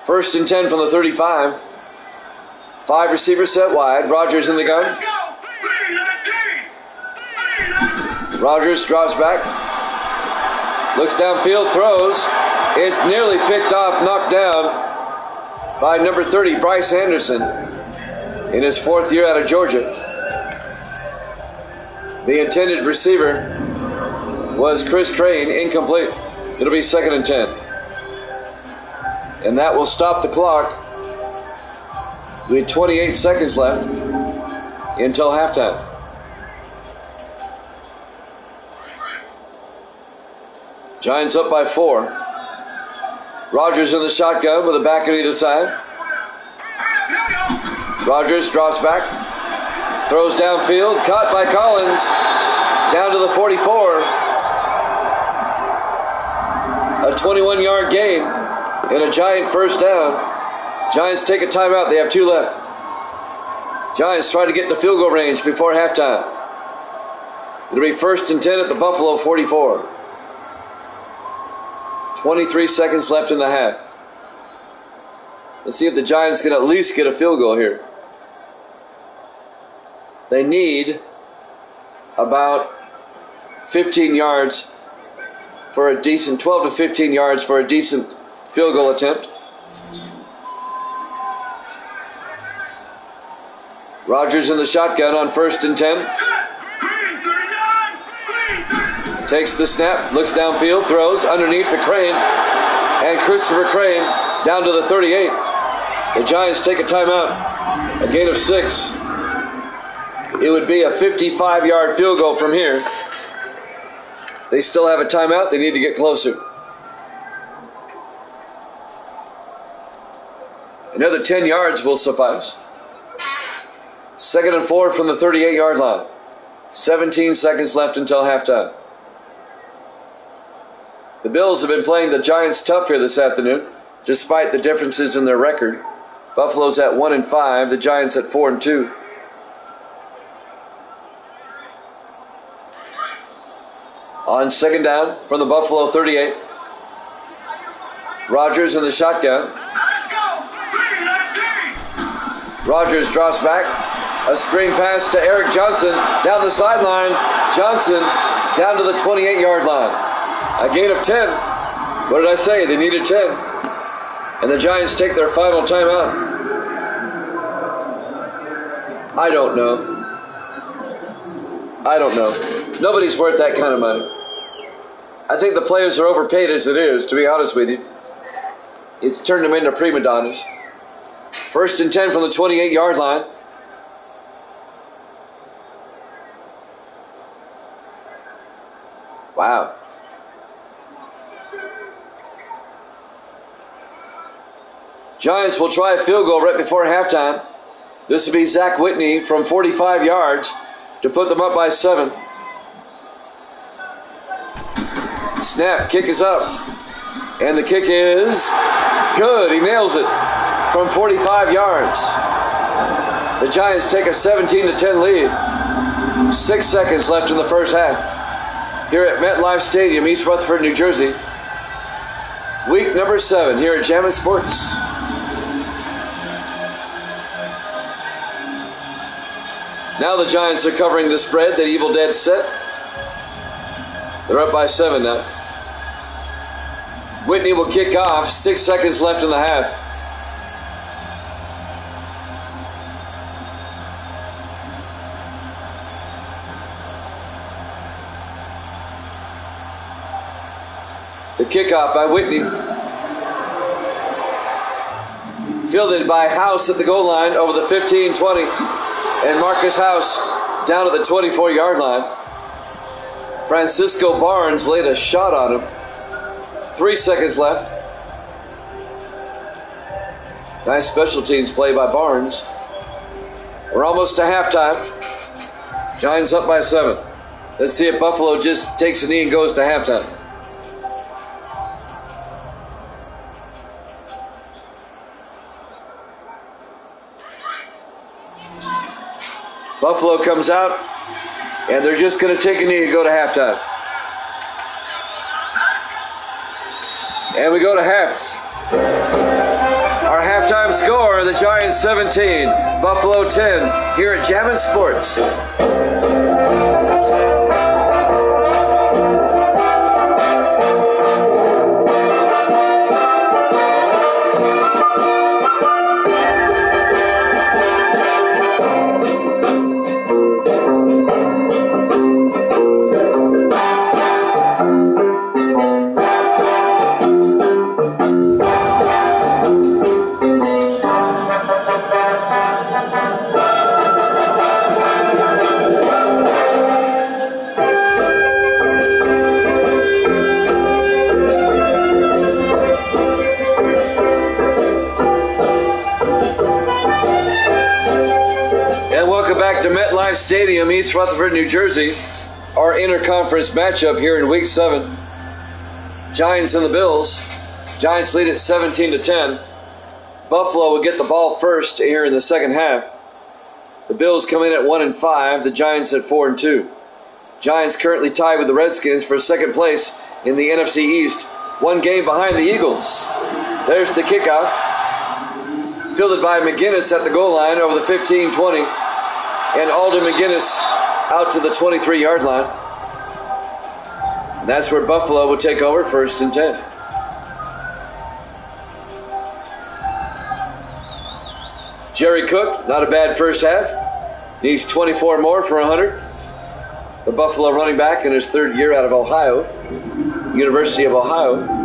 1st and 10 from the 35. 5 receivers set wide. Rodgers in the gun. Rodgers drops back. Looks downfield, throws. It's nearly picked off, knocked down by number 30, Bryce Anderson, in his 4th year out of Georgia. The intended receiver was Chris Crane, incomplete. It'll be 2nd and 10. And that will stop the clock with 28 seconds left until halftime. Giants up by 4. Rodgers in the shotgun with a back on either side. Rodgers drops back. Throws downfield. Caught by Collins. Down to the 44. A 21-yard gain and a Giant first down. Giants take a timeout. They have 2 left. Giants try to get into field goal range before halftime. It'll be 1st and 10 at the Buffalo 44. 23 seconds left in the half. Let's see if the Giants can at least get a field goal here. They need about 15 yards for a decent, 12 to 15 yards for a decent field goal attempt. Rodgers in the shotgun on 1st and 10. Takes the snap, looks downfield, throws underneath to Crane, and Christopher Crane down to the 38. The Giants take a timeout, a gain of 6. It would be a 55-yard field goal from here. They still have a timeout. They need to get closer. Another 10 yards will suffice. 2nd and 4 from the 38-yard line. 17 seconds left until halftime. The Bills have been playing the Giants tough here this afternoon, despite the differences in their record. Buffalo's at 1-5, the Giants at 4-2. On 2nd down from the Buffalo 38. Rodgers in the shotgun. Rodgers drops back. A screen pass to Eric Johnson down the sideline. Johnson down to the 28-yard line. A gain of 10. What did I say? They needed 10. And the Giants take their final timeout. I don't know. Nobody's worth that kind of money. I think the players are overpaid as it is, to be honest with you. It's turned them into prima donnas. 1st and 10 from the 28-yard line. Wow. Giants will try a field goal right before halftime. This will be Zach Whitney from 45 yards to put them up by 7. Snap, kick is up. And the kick is good. He nails it from 45 yards. The Giants take a 17-10 lead. 6 seconds left in the first half. Here at MetLife Stadium, East Rutherford, New Jersey. Week number 7 here at Jammin' Sports. Now the Giants are covering the spread that Evil Dead set. They're up by 7 now. Whitney will kick off. 6 seconds left in the half. The kickoff by Whitney. Fielded by House at the goal line over the 15-20. And Marcus House down at the 24-yard line. Francisco Barnes laid a shot on him. 3 seconds left. Nice special teams play by Barnes. We're almost to halftime. Giants up by 7. Let's see if Buffalo just takes a knee and goes to halftime. Buffalo comes out, and they're just going to take a knee and go to halftime. And we go to half. Our halftime score, the Giants 17, Buffalo 10, here at Jammin' Sports. Back to MetLife Stadium, East Rutherford, New Jersey. Our interconference matchup here in Week 7. Giants and the Bills. Giants lead at 17-10. Buffalo will get the ball first here in the second half. The Bills come in at 1-5. The Giants at 4-2. Giants currently tied with the Redskins for second place in the NFC East. 1 game behind the Eagles. There's the kickoff. Fielded by McGinnis at the goal line over the 15-20. And Alden McGinnis out to the 23-yard line. And that's where Buffalo will take over, 1st and 10. Jerry Cook, not a bad first half. Needs 24 more for 100. The Buffalo running back in his 3rd year out of Ohio, University of Ohio.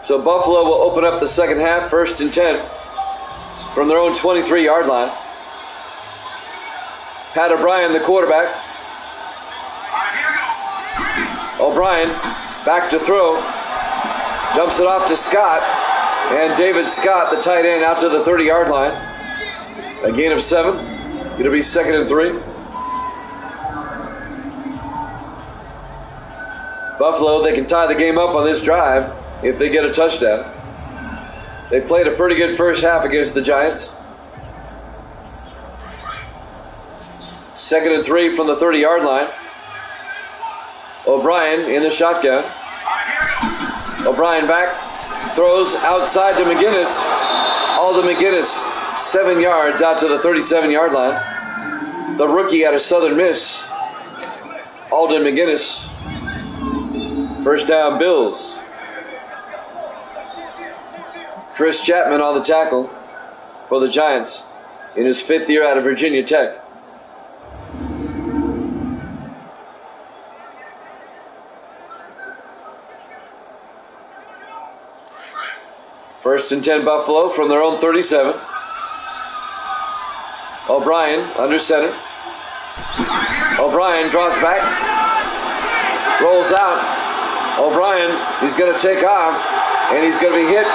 So Buffalo will open up the second half, 1st and 10, from their own 23-yard line. Pat O'Brien, the quarterback. O'Brien back to throw. Dumps it off to Scott. And David Scott, the tight end, out to the 30-yard line. A gain of 7. It'll be 2nd and 3. Buffalo, they can tie the game up on this drive if they get a touchdown. They played a pretty good first half against the Giants. 2nd and 3 from the 30-yard line. O'Brien in the shotgun. O'Brien back. Throws outside to McGinnis. Alden McGinnis 7 yards out to the 37-yard line. The rookie out of Southern Miss, Alden McGinnis. First down, Bills. Chris Chapman on the tackle for the Giants in his 5th year out of Virginia Tech. First and 10 Buffalo from their own 37. O'Brien under center. O'Brien draws back. Rolls out. O'Brien, he's going to take off. And he's going to be hit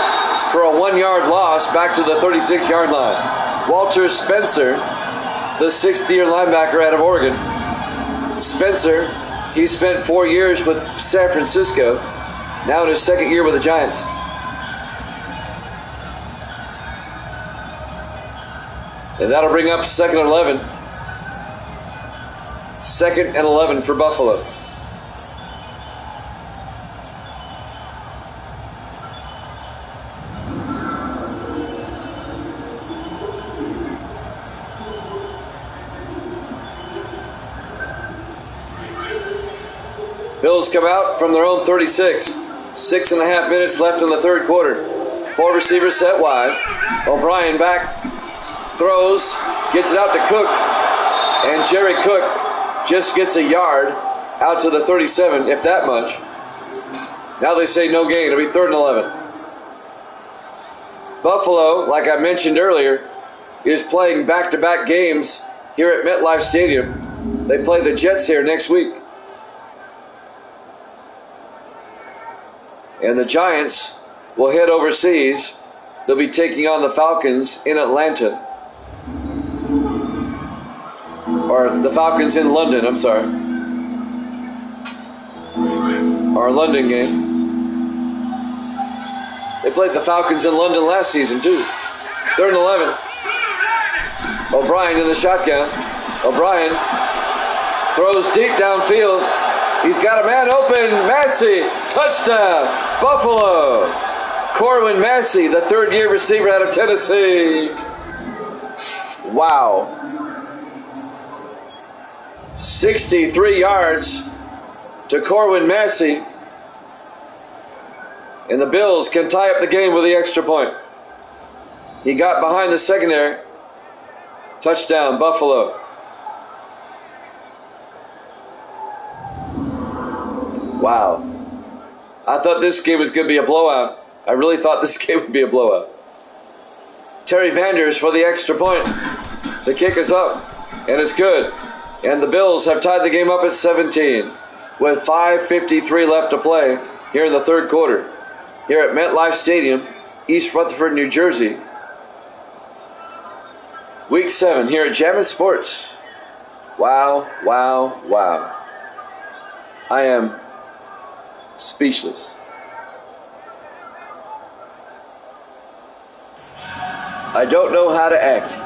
for a 1-yard loss back to the 36-yard line. Walter Spencer, the 6th-year linebacker out of Oregon. Spencer, he spent 4 years with San Francisco. Now in his 2nd year with the Giants. And that'll bring up 2nd and 11. 2nd and 11 for Buffalo. Bills come out from their own 36. 6.5 minutes left in the 3rd quarter. 4 receivers set wide. O'Brien back. Throws, gets it out to Cook, and Jerry Cook just gets a yard out to the 37, if that much. Now they say no gain. It'll be 3rd and 11. Buffalo, like I mentioned earlier, is playing back-to-back games here at MetLife Stadium. They play the Jets here next week. And the Giants will head overseas. They'll be taking on the Falcons in Atlanta. Or the Falcons in London, I'm sorry. Our London game. They played the Falcons in London last season, too. 3rd and 11. O'Brien in the shotgun. O'Brien throws deep downfield. He's got a man open. Massey, touchdown, Buffalo. Corwin Massey, the 3rd-year receiver out of Tennessee. Wow. 63 yards to Corwin Massey. And the Bills can tie up the game with the extra point. He got behind the secondary. Touchdown, Buffalo. Wow. I thought this game was going to be a blowout. I really thought this game would be a blowout. Terry Vanders for the extra point. The kick is up, and it's good. And the Bills have tied the game up at 17 with 5:53 left to play here in the 3rd quarter. Here at MetLife Stadium, East Rutherford, New Jersey. Week 7 here at Jammin' Sports. Wow, wow, wow. I am speechless. I don't know how to act.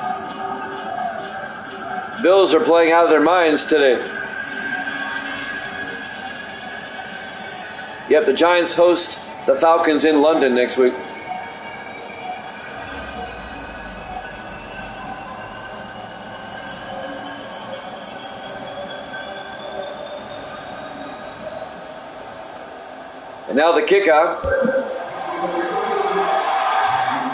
Bills are playing out of their minds today. Yep, the Giants host the Falcons in London next week. And now the kickoff.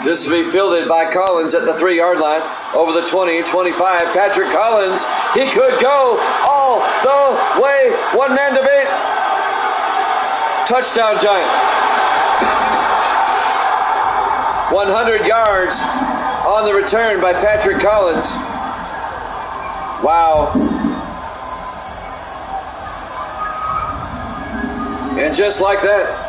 This will be fielded by Collins at the 3-yard line. Over the 20, 25. Patrick Collins. He could go all the way. One-man debate. Touchdown, Giants. 100 yards on the return by Patrick Collins. Wow. And just like that,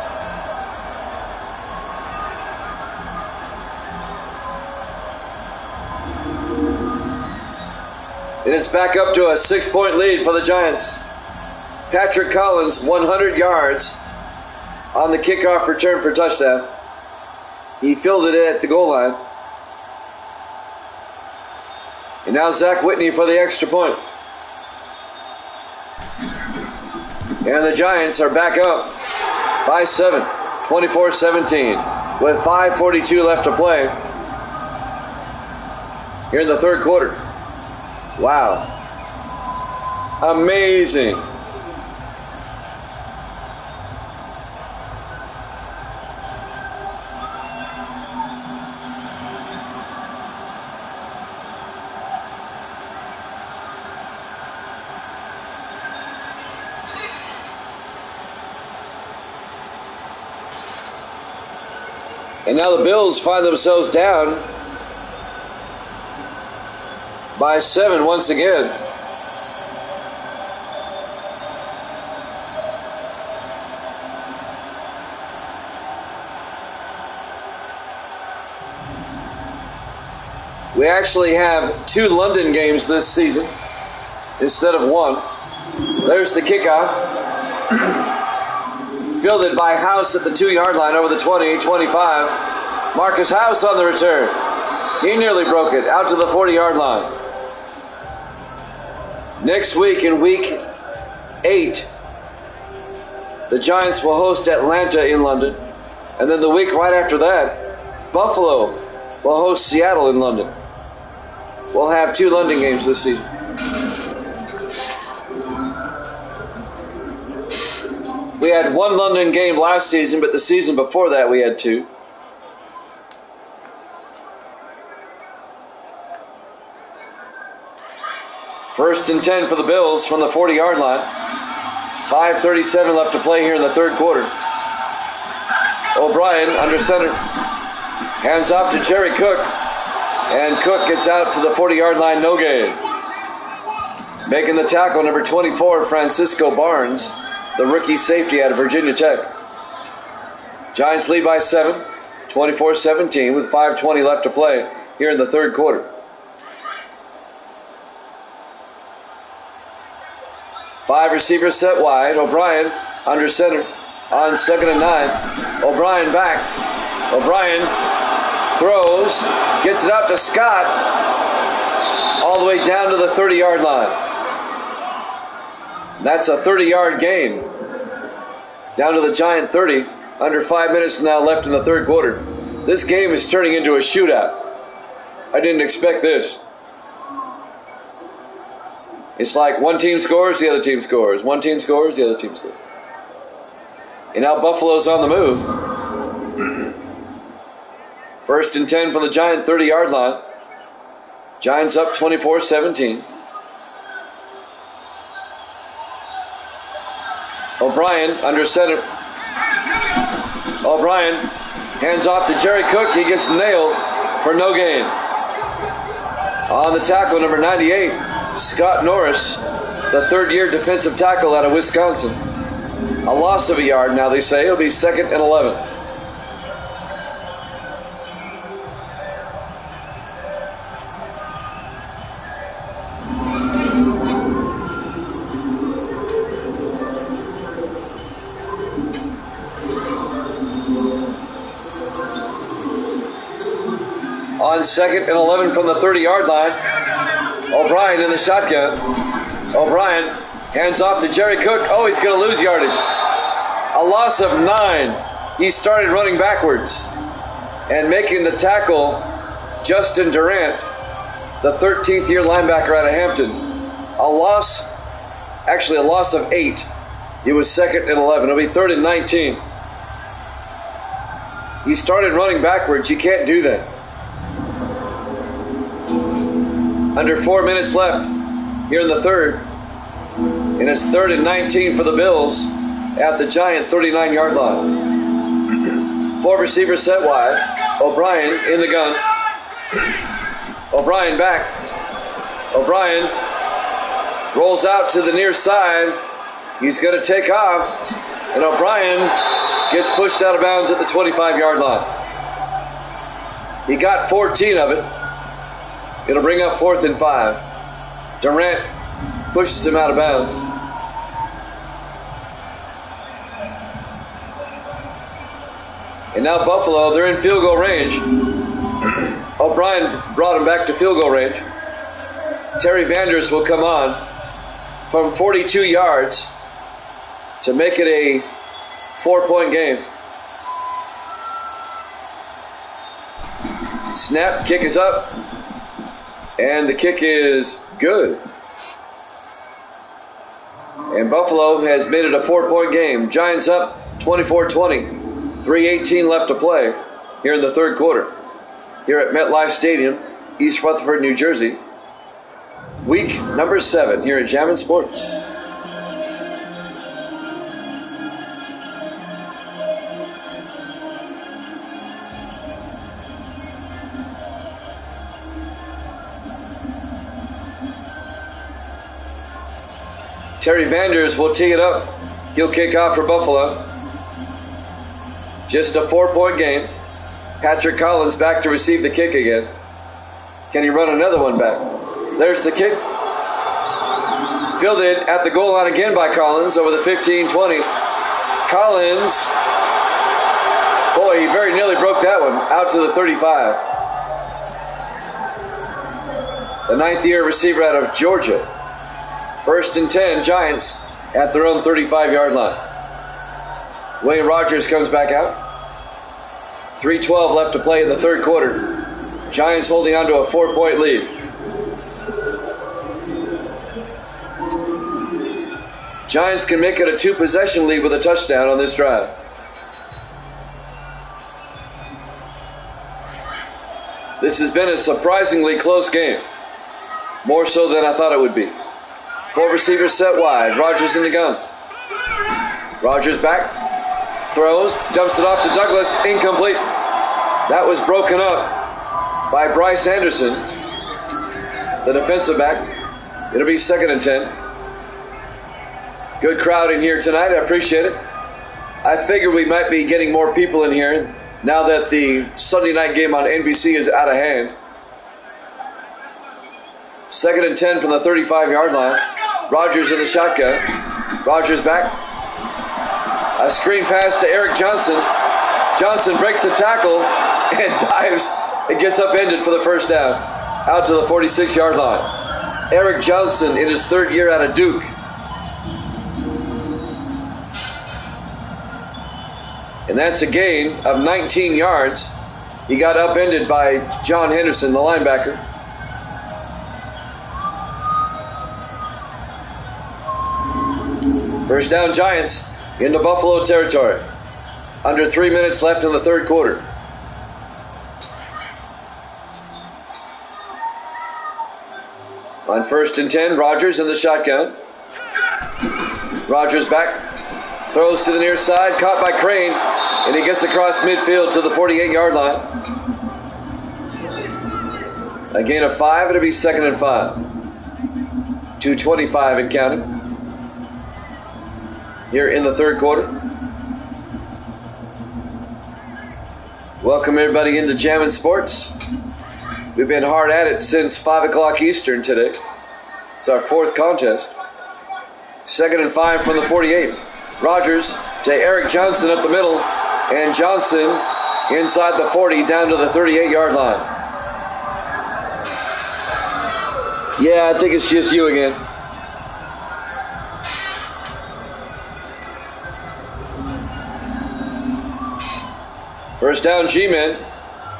and it's back up to a 6-point lead for the Giants. Patrick Collins, 100 yards on the kickoff return for touchdown. He fielded it at the goal line. And now Zach Whitney for the extra point. And the Giants are back up by 7, 24-17, with 5:42 left to play. here in the third quarter. Wow. Amazing. And now the Bills find themselves down by 7 once again. We actually have 2 London games this season instead of 1. There's the kickoff. Fielded by House at the 2-yard line over the 20, 25. Marcus House on the return. He nearly broke it out to the 40-yard line. Next week in week 8, the Giants will host Atlanta in London. And then the week right after that, Buffalo will host Seattle in London. We'll have 2 London games this season. We had 1 London game last season, but the season before that we had 2. First and 10 for the Bills from the 40-yard line. 5:37 left to play here in the third quarter. O'Brien under center. Hands off to Jerry Cook. And Cook gets out to the 40-yard line, no gain. Making the tackle, number 24, Francisco Barnes, the rookie safety out of Virginia Tech. Giants lead by 7, 24-17 with 5:20 left to play here in the third quarter. 5 receivers set wide. O'Brien under center on 2nd and 9. O'Brien back. O'Brien throws, gets it out to Scott, all the way down to the 30-yard line. That's a 30-yard gain. Down to the Giant 30. Under 5 minutes now left in the third quarter. This game is turning into a shootout. I didn't expect this. It's like one team scores, the other team scores. One team scores, the other team scores. And now Buffalo's on the move. First and 10 from the Giant 30-yard line. Giants up 24-17. O'Brien under center. O'Brien hands off to Jerry Cook. He gets nailed for no gain. On the tackle, number 98, Scott Norris, the third-year defensive tackle out of Wisconsin. A loss of a yard now, they say. It'll be 2nd and 11. On 2nd and 11 from the 30-yard line, O'Brien in the shotgun. O'Brien hands off to Jerry Cook. Oh, he's going to lose yardage. A loss of 9. He started running backwards. And making the tackle, Justin Durant, the 13th year linebacker out of Hampton. A loss of 8. He was 2nd and 11. It'll be 3rd and 19. He started running backwards. You can't do that. Under 4 minutes left here in the third. And it's 3rd and 19 for the Bills at the Giant 39-yard line. 4 receivers set wide. O'Brien in the gun. O'Brien back. O'Brien rolls out to the near side. He's going to take off. And O'Brien gets pushed out of bounds at the 25-yard line. He got 14 of it. It'll bring up 4th and 5. Durant pushes him out of bounds. And now Buffalo, they're in field goal range. O'Brien brought him back to field goal range. Terry Vanders will come on from 42 yards to make it a 4-point game. Snap, kick is up. And the kick is good. And Buffalo has made it a 4-point game. Giants up 24-20. 3:18 left to play here in the third quarter. Here at MetLife Stadium, East Rutherford, New Jersey. Week number 7 here at Jammin' Sports. Terry Vanders will tee it up. He'll kick off for Buffalo. Just a 4-point game. Patrick Collins back to receive the kick again. Can he run another one back? There's the kick. Fielded at the goal line again by Collins over the 15-20. Collins, boy, he very nearly broke that one out to the 35. The 9th-year receiver out of Georgia. 1st and 10, Giants at their own 35-yard line. Wayne Rogers comes back out. 3:12 left to play in the third quarter. Giants holding on to a 4-point lead. Giants can make it a 2-possession lead with a touchdown on this drive. This has been a surprisingly close game. More so than I thought it would be. 4 receivers set wide. Rogers in the gun. Rogers back. Throws. Dumps it off to Douglas. Incomplete. That was broken up by Bryce Anderson, the defensive back. It'll be 2nd and 10. Good crowd in here tonight. I appreciate it. I figured we might be getting more people in here now that the Sunday night game on NBC is out of hand. 2nd and 10 from the 35-yard line. Rogers in the shotgun. Rogers back. A screen pass to Eric Johnson. Johnson breaks the tackle and dives and gets upended for the first down. Out to the 46-yard line. Eric Johnson in his 3rd year out of Duke. And that's a gain of 19 yards. He got upended by John Henderson, the linebacker. First down, Giants into Buffalo territory. Under 3 minutes left in the third quarter. On 1st and 10, Rogers in the shotgun. Rogers back. Throws to the near side, caught by Crane, and he gets across midfield to the 48-yard line. A gain of 5, it'll be 2nd and 5. 2:25 and counting. Here in the third quarter. Welcome everybody into Jammin' Sports. We've been hard at it since 5 o'clock Eastern today. It's our 4th contest. 2nd and 5 from the 48. Rogers to Eric Johnson up the middle, and Johnson inside the 40 down to the 38-yard line. Yeah, I think it's just you again. First down, G-Men.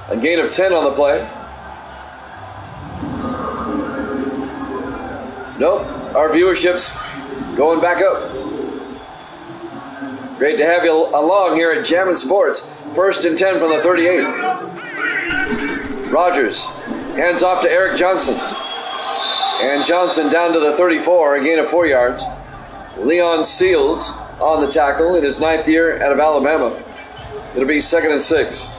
A gain of 10 on the play. Nope, our viewership's going back up. Great to have you along here at Jammin' Sports. 1st and 10 from the 38. Rogers hands off to Eric Johnson. And Johnson down to the 34, a gain of 4 yards. Leon Seals on the tackle in his 9th year out of Alabama. It'll be 2nd and 6.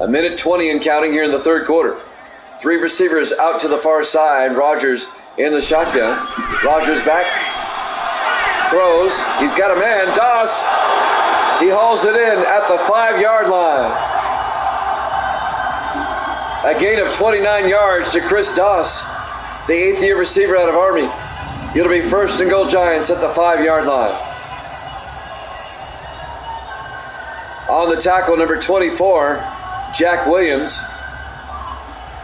A minute 20 and counting here in the third quarter. 3 receivers out to the far side. Rogers in the shotgun. Rogers back. Throws. He's got a man. Doss. He hauls it in at the 5-yard line. A gain of 29 yards to Chris Doss, the 8th-year receiver out of Army. It'll be 1st and goal Giants at the 5-yard line. On the tackle, number 24, Jack Williams.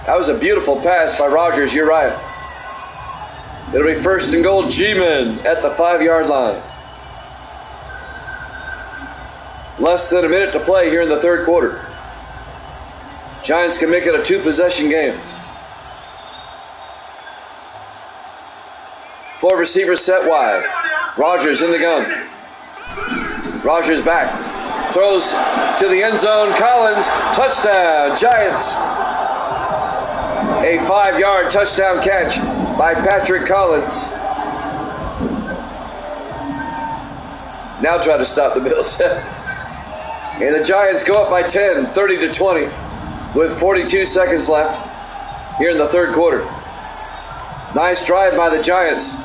That was a beautiful pass by Rogers, you're right. It'll be 1st and goal G-Men at the 5-yard line. less than a minute to play here in the third quarter. Giants can make it a two-possession game. 4 receivers set wide. Rogers in the gun. Rogers back. Throws to the end zone. Collins, touchdown, Giants. A 5-yard touchdown catch by Patrick Collins. Now try to stop the Bills. And the Giants go up by 10, 30-20, with 42 seconds left here in the third quarter. Nice drive by the Giants.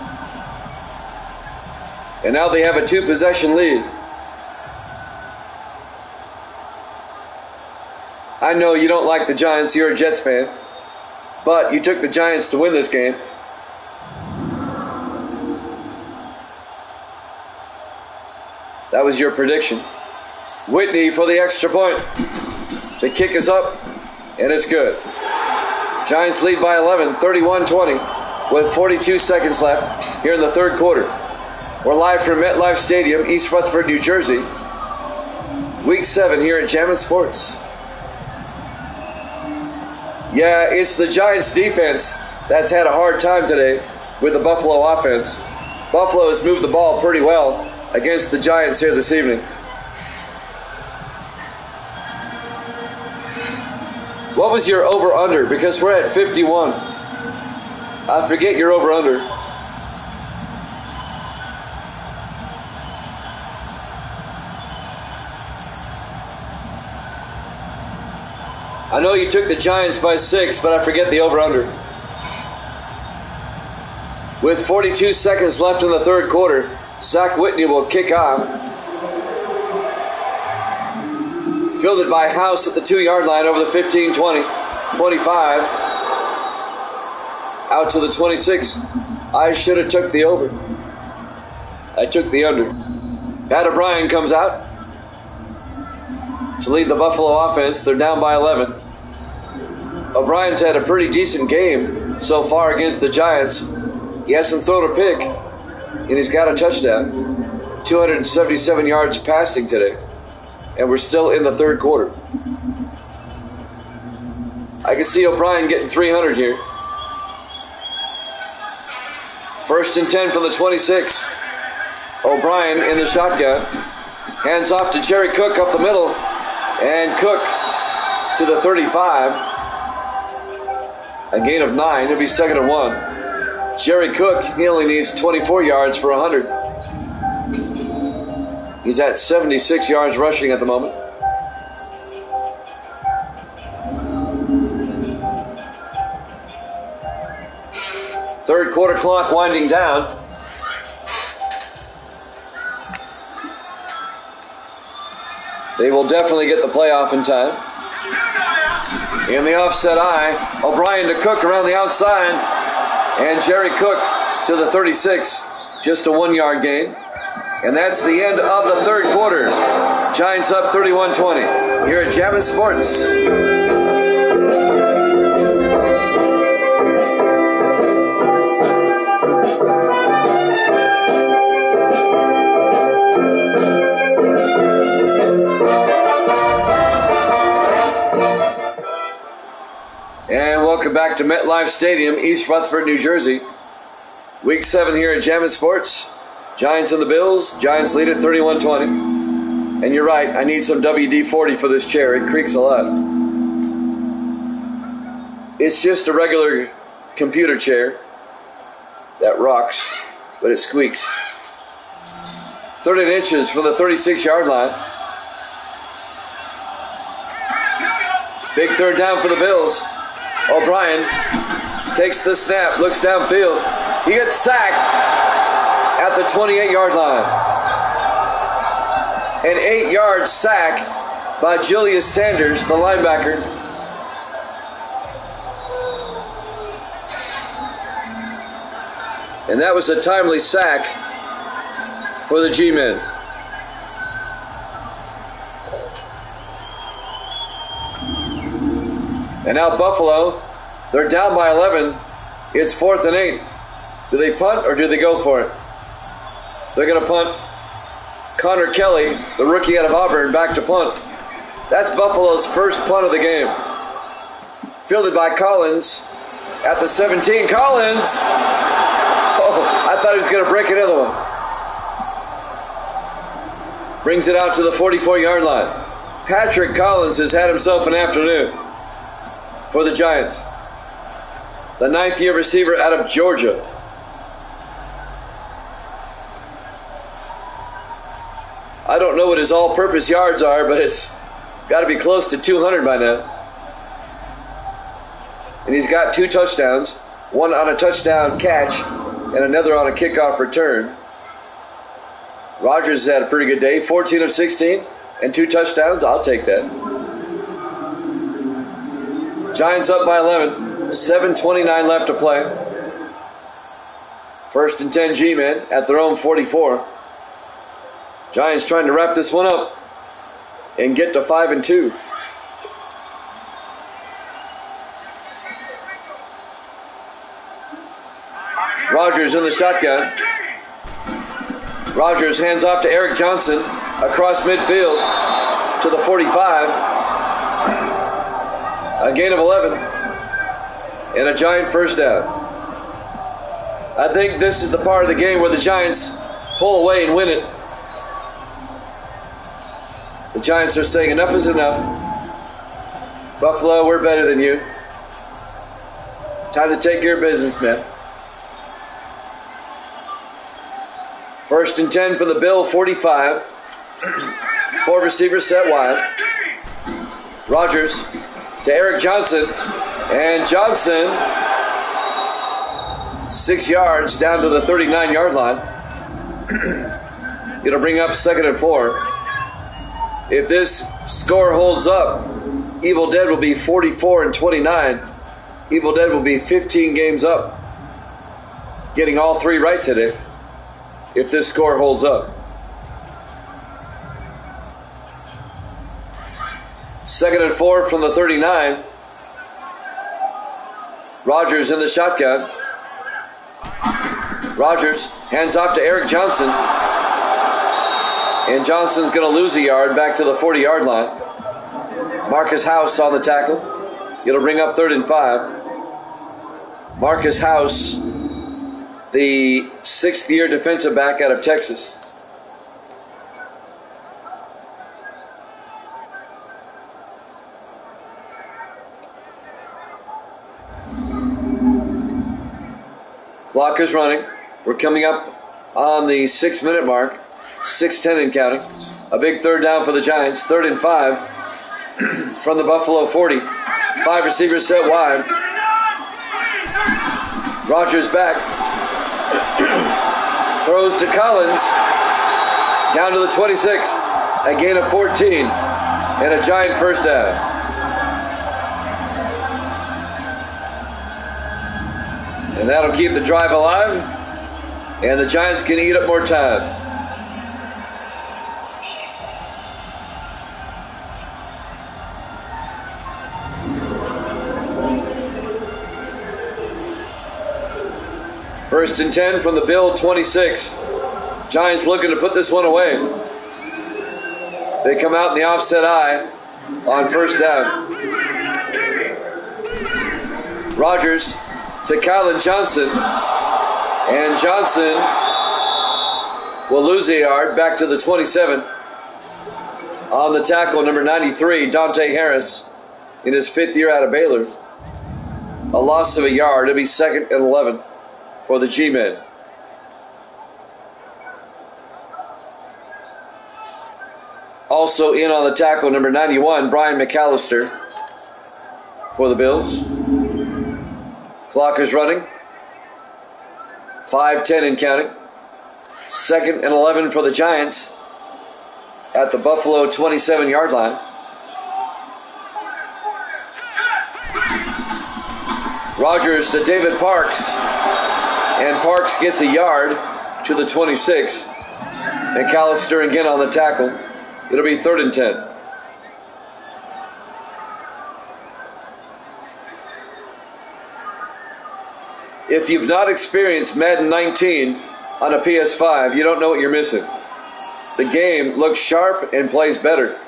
And now they have a two-possession lead. I know you don't like the Giants, you're a Jets fan, but you took the Giants to win this game. That was your prediction. Whitney for the extra point. The kick is up, and it's good. Giants lead by 11, 31-20, with 42 seconds left here in the third quarter. We're live from MetLife Stadium, East Rutherford, New Jersey. Week 7 here at Jammin' Sports. Yeah, it's the Giants defense that's had a hard time today with the Buffalo offense. Buffalo has moved the ball pretty well against the Giants here this evening. What was your over-under? Because we're at 51. I forget your over-under. I know you took the Giants by 6, but I forget the over-under. With 42 seconds left in the third quarter, Zach Whitney will kick off. Fielded by House at the 2-yard line over the 15, 20, 25. Out to the 26. I should have took the over. I took the under. Pat O'Brien comes out to lead the Buffalo offense. They're down by 11. O'Brien's had a pretty decent game so far against the Giants. He hasn't thrown a pick, and he's got a touchdown. 277 yards passing today. And we're still in the third quarter. I can see O'Brien getting 300 here. 1st and 10 from the 26. O'Brien in the shotgun. Hands off to Jerry Cook up the middle. And Cook to the 35. A gain of 9. He'll be 2nd and 1. Jerry Cook, he only needs 24 yards for 100. He's at 76 yards rushing at the moment. Third quarter clock winding down. They will definitely get the playoff in time. In the offset eye, O'Brien to Cook around the outside. And Jerry Cook to the 36. Just a 1-yard gain. And that's the end of the third quarter. Giants up 31-20 here at Jammin' Sports. And welcome back to MetLife Stadium, East Rutherford, New Jersey. Week 7 here at Jammin' Sports. Giants and the Bills. Giants lead at 31-20. And you're right, I need some WD-40 for this chair. It creaks a lot. It's just a regular computer chair that rocks, but it squeaks. 30 inches from the 36-yard line. Big third down for the Bills. O'Brien takes the snap, looks downfield. He gets sacked at the 28-yard line. An 8-yard sack by Julius Sanders, the linebacker. And that was a timely sack for the G-men. And now Buffalo, they're down by 11. It's 4th and 8. Do they punt or do they go for it? They're going to punt. Connor Kelly, the rookie out of Auburn, back to punt. That's Buffalo's first punt of the game. Fielded by Collins at the 17. Collins! Oh, I thought he was going to break another one. Brings it out to the 44-yard line. Patrick Collins has had himself an afternoon for the Giants. The 9th-year receiver out of Georgia. I don't know what his all-purpose yards are, but it's got to be close to 200 by now. And he's got 2 touchdowns, one on a touchdown catch and another on a kickoff return. Rogers has had a pretty good day, 14 of 16 and 2 touchdowns. I'll take that. Giants up by 11, 7:29 left to play. 1st and 10 G-men at their own 44. Giants trying to wrap this one up and get to 5-2. Rogers in the shotgun. Rogers hands off to Eric Johnson across midfield to the 45. A gain of 11 and a Giant first down. I think this is the part of the game where the Giants pull away and win it. The Giants are saying enough is enough. Buffalo, we're better than you. Time to take care of business, man. 1st and 10 for the Bill, 45. 4 receivers set wide. Rogers to Eric Johnson. And Johnson, 6 yards down to the 39-yard line. It'll bring up 2nd and 4. If this score holds up, Evil Dead will be 44-29. Evil Dead will be 15 games up. Getting all 3 right today. If this score holds up. 2nd and 4 from the 39. Rogers in the shotgun. Rogers hands off to Eric Johnson. And Johnson's going to lose a yard back to the 40-yard line. Marcus House on the tackle. It'll bring up 3rd and 5. Marcus House, the 6th-year defensive back out of Texas. Clock is running. We're coming up on the 6-minute mark. 6:10 and counting. A big 3rd down for the Giants. 3rd and 5 from the Buffalo 40. 5 receivers set wide. Rogers back. Throws to Collins. Down to the 26. A gain of 14. And a Giant first down. And that'll keep the drive alive. And the Giants can eat up more time. First and 10 from the Bill 26. Giants looking to put this one away. They come out in the offset eye on 1st down. Rogers to Kylan Johnson. And Johnson will lose a yard back to the 27. On the tackle, number 93, Dante Harris, in his 5th year out of Baylor. A loss of a yard. It'll be 2nd and 11 for the G-men. Also in on the tackle, number 91, Brian McAllister for the Bills. Clock is running. 5:10 and counting. 2nd and 11 for the Giants at the Buffalo 27-yard line. Rogers to David Parks. And Parks gets a yard to the 26. McAllister again on the tackle. It'll be 3rd and 10. If you've not experienced Madden 19 on a PS5, you don't know what you're missing. the game looks sharp and plays better.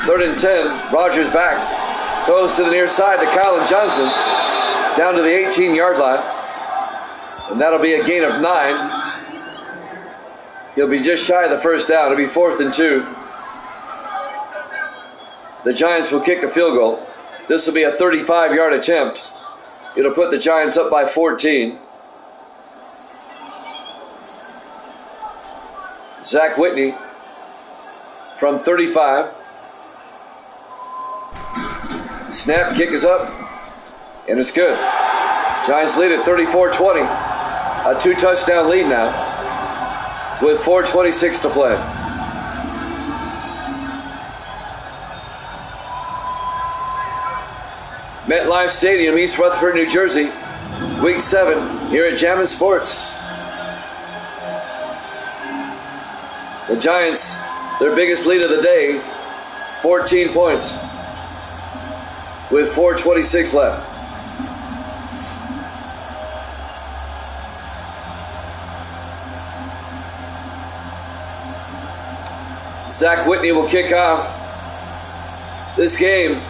3rd and 10. Rogers back. Throws to the near side to Kylan Johnson. Down to the 18-yard line. And that'll be a gain of 9. He'll be just shy of the first down. It'll be 4th and 2. The Giants will kick a field goal. This will be a 35-yard attempt. It'll put the Giants up by 14. Zach Whitney from 35. Snap, kick is up, and it's good. Giants lead at 34-20. A 2-touchdown lead now with 4:26 to play. MetLife Stadium, East Rutherford, New Jersey. Week 7 here at Jammin' Sports. The Giants, their biggest lead of the day, 14 points with 4:26 left. Zach Whitney will kick off. This game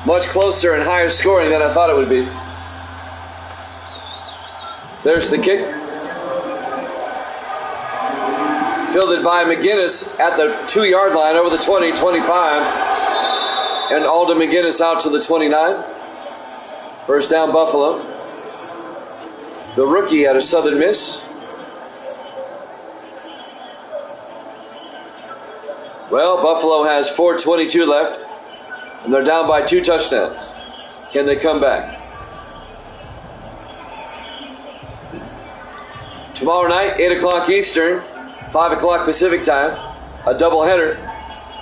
much closer and higher scoring than I thought it would be. There's the kick. Fielded by McGinnis at the 2-yard line over the 20, 25. And Alden McGinnis out to the 29. First down, Buffalo. The rookie had a Southern Miss. Well, Buffalo has 4:22 left, and they're down by 2 touchdowns. Can they come back? Tomorrow night, 8 o'clock Eastern, 5 o'clock Pacific time, a doubleheader.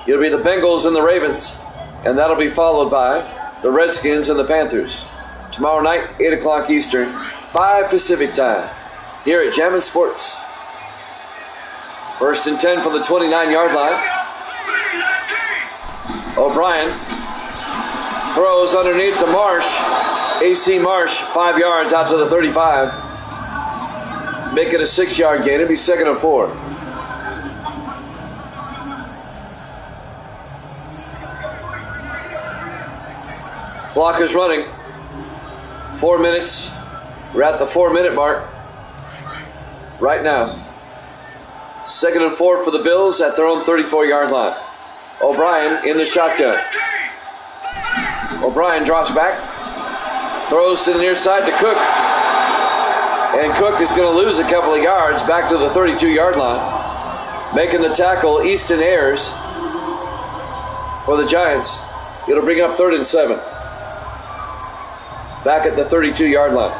It'll be the Bengals and the Ravens, and that'll be followed by the Redskins and the Panthers. Tomorrow night, 8 o'clock Eastern, 5 Pacific time, here at Jammin' Sports. 1st and 10 from the 29-yard line. O'Brien throws underneath to Marsh. AC Marsh, 5 yards out to the 35. Make it a 6-yard gain. It'll be 2nd and 4. Clock is running. 4 minutes. We're at the 4-minute mark right now. 2nd and 4 for the Bills at their own 34-yard line. O'Brien in the shotgun. O'Brien drops back. Throws to the near side to Cook. And Cook is going to lose a couple of yards back to the 32-yard line. Making the tackle, Easton Ayers for the Giants. It'll bring up 3rd and 7. Back at the 32-yard line.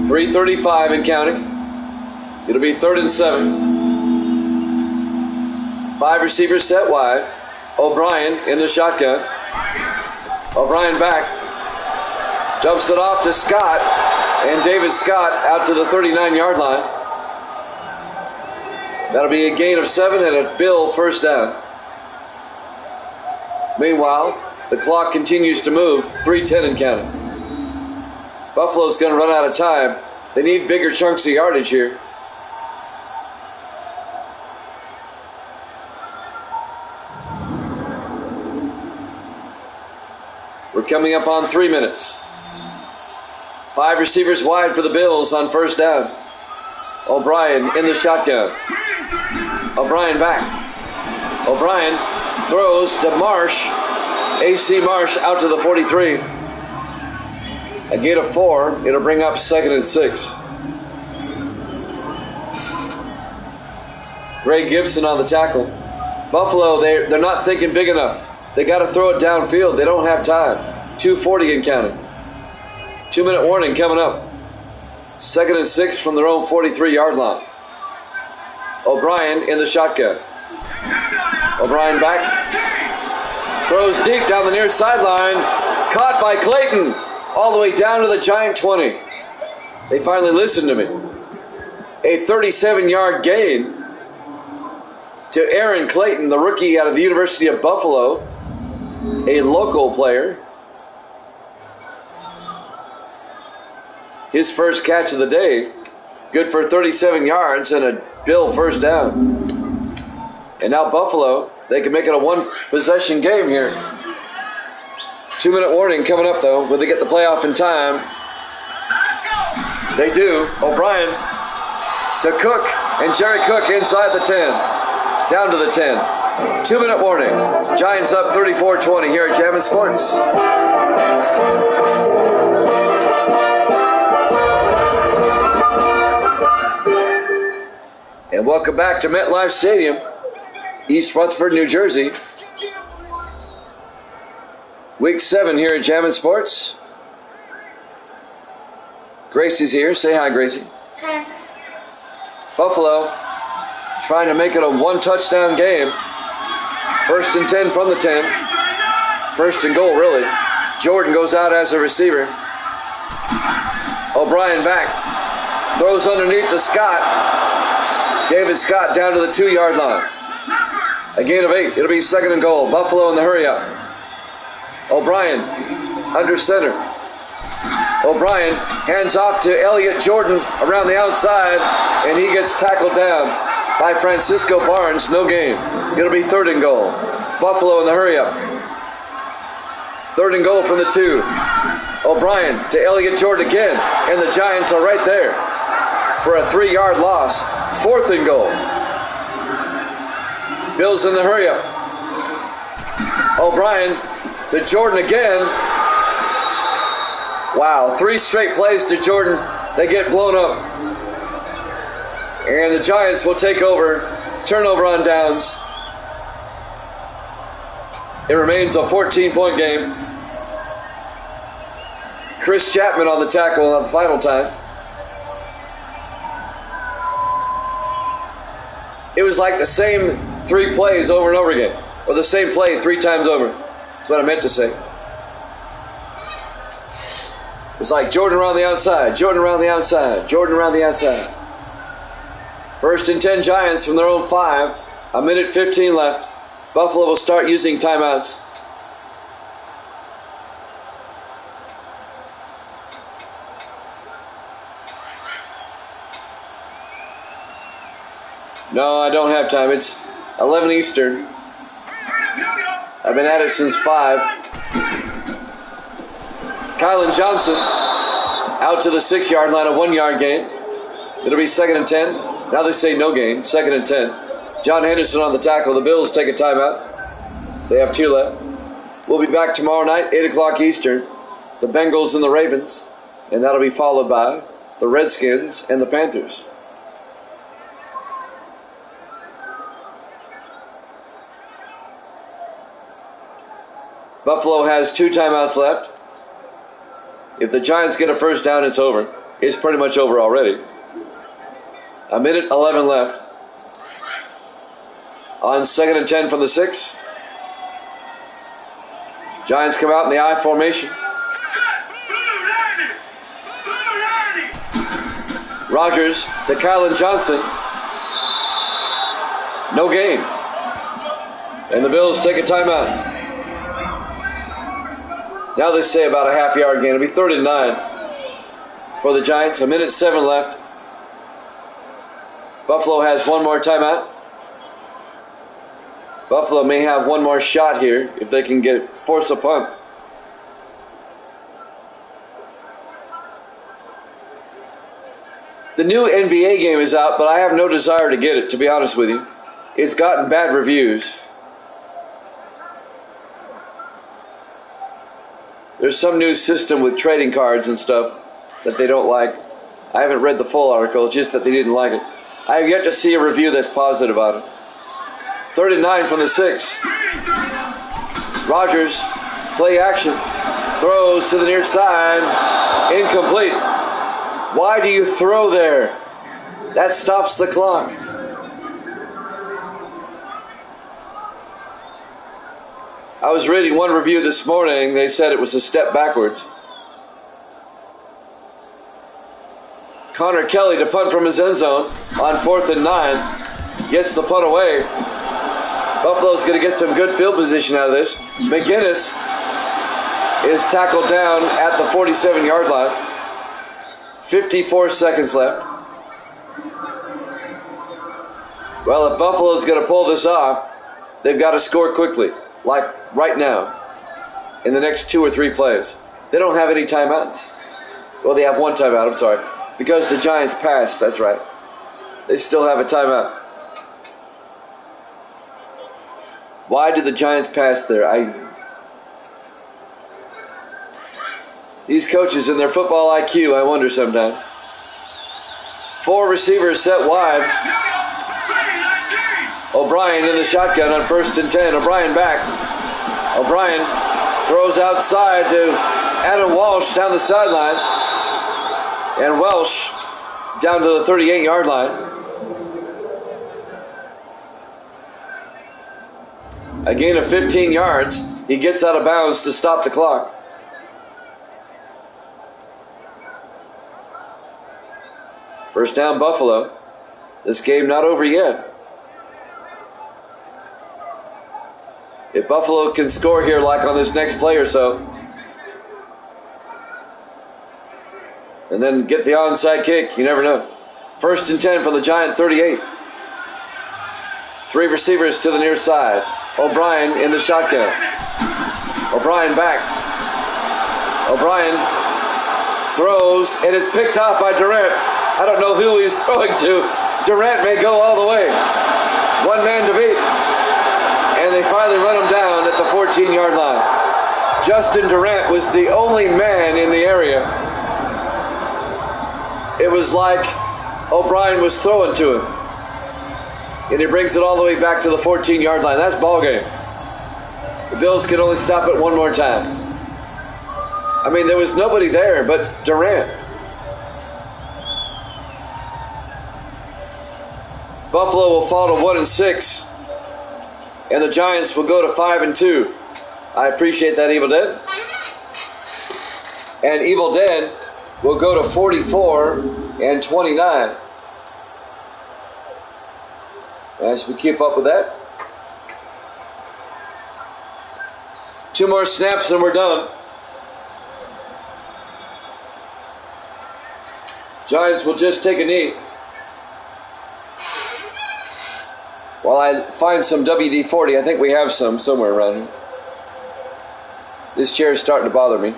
.335 and counting. It'll be 3rd and 7. 5 receivers set wide. O'Brien in the shotgun. O'Brien back. Dumps it off to Scott. And David Scott out to the 39-yard line. That'll be a gain of 7 and a Bill first down. Meanwhile, the clock continues to move. 3:10 and counting. Buffalo's going to run out of time. They need bigger chunks of yardage here. We're coming up on 3 minutes. 5 receivers wide for the Bills on first down. O'Brien in the shotgun. O'Brien back. O'Brien throws to Marsh. AC Marsh out to the 43. A gain of 4. It'll bring up 2nd and 6. Greg Gibson on the tackle. Buffalo, they're not thinking big enough. They got to throw it downfield. They don't have time. 2:40 and counting. 2-minute warning coming up. 2nd and 6 from their own 43-yard line. O'Brien in the shotgun. O'Brien back. Throws deep down the near sideline. Caught by Clayton. All the way down to the Giant 20. They finally listened to me. A 37-yard gain. to Aaron Clayton, the rookie out of the University of Buffalo, a local player. His first catch of the day, good for 37 yards and a Bill first down. And now Buffalo, they can make it a one-possession game here. 2-minute warning coming up, though. Will they get the playoff in time? They do. O'Brien to Cook, and Jerry Cook inside the 10. Down to the 10. 2-minute warning. Giants up 34-20 here at Jammin' Sports. And welcome back to MetLife Stadium, East Rutherford, New Jersey. Week 7 here at Jammin' Sports. Gracie's here. Say hi, Gracie. Hi. Buffalo trying to make it a one-touchdown game. 1st and 10 from the 10. 1st and goal, really. Jordan goes out as a receiver. O'Brien back. Throws underneath to Scott. David Scott down to the 2-yard line. A gain of 8. It'll be 2nd and goal. Buffalo in the hurry-up. O'Brien under center. O'Brien hands off to Elliott Jordan around the outside, and he gets tackled down by Francisco Barnes. No gain. It'll be 3rd and goal. Buffalo in the hurry-up. 3rd and goal from the 2. O'Brien to Elliott Jordan again, and the Giants are right there for a 3-yard loss. 4th and goal. Bills in the hurry-up. O'Brien to Jordan again. Wow, 3 straight plays to Jordan. They get blown up. And the Giants will take over. Turnover on downs. It remains a 14-point game. Chris Chapman on the tackle on the final time. It was like the same 3 plays over and over again. Or the same play 3 times over. That's what I meant to say. It's like Jordan around the outside, Jordan around the outside, Jordan around the outside. 1st and 10 Giants from their own 5. 1:15 left. Buffalo will start using timeouts. No, I don't have time. It's 11 Eastern. I've been at it since 5. Kylan Johnson out to the 6-yard line, a 1-yard gain. It'll be 2nd and 10. Now they say no gain, 2nd and 10. John Henderson on the tackle. The Bills take a timeout. They have 2 left. We'll be back tomorrow night, 8 o'clock Eastern. The Bengals and the Ravens. And that'll be followed by the Redskins and the Panthers. Buffalo has 2 timeouts left. If the Giants get a first down, it's over. It's pretty much over already. 1:11 left. On 2nd and 10 from the 6. Giants come out in the I formation. Rodgers to Kylan Johnson. No gain. And the Bills take a timeout. Now they say about a half-yard gain. It'll be 3rd and 9 for the Giants. 1:07 left. Buffalo has 1 more timeout. Buffalo may have 1 more shot here if they can force a punt. The new NBA game is out, but I have no desire to get it, to be honest with you. It's gotten bad reviews. There's some new system with trading cards and stuff that they don't like. I haven't read the full article, it's just that they didn't like it. I have yet to see a review that's positive about it. 3rd and 9 from the 6. Rodgers, play action. Throws to the near side. Incomplete. Why do you throw there? That stops the clock. I was reading one review this morning. They said it was a step backwards. Connor Kelly to punt from his end zone on 4th and 9. Gets the punt away. Buffalo's going to get some good field position out of this. McGinnis is tackled down at the 47-yard line. 54 seconds left. Well, if Buffalo's going to pull this off, they've got to score quickly, like right now, in the next 2 or 3 plays. They don't have any timeouts. Well, they have one timeout, I'm sorry. Because the Giants passed, that's right. They still have a timeout. Why did the Giants pass there? These coaches and their football IQ, I wonder sometimes. 4 receivers set wide. O'Brien in the shotgun on 1st and 10. O'Brien back. O'Brien throws outside to Adam Walsh down the sideline. And Welsh down to the 38-yard line. A gain of 15 yards. He gets out of bounds to stop the clock. First down, Buffalo. This game not over yet. If Buffalo can score here like on this next play or so, and then get the onside kick, you never know. 1st and 10 from the Giant 38. 3 receivers to the near side. O'Brien in the shotgun. O'Brien back. O'Brien throws, and it's picked off by Durant. I don't know who he's throwing to. Durant may go all the way. One man to beat. And they finally run him down at the 14-yard line. Justin Durant was the only man in the area. It was like O'Brien was throwing to him. And he brings it all the way back to the 14-yard line. That's ball game. The Bills can only stop it one more time. I mean, there was nobody there but Durant. Buffalo will fall to 1 and 6. And the Giants will go to 5 and 2. I appreciate that, Evil Dead. And Evil Dead will go to 44 and 29. As we keep up with that. 2 more snaps and we're done. Giants will just take a knee. While I find some WD-40, I think we have some somewhere around here. This chair is starting to bother me.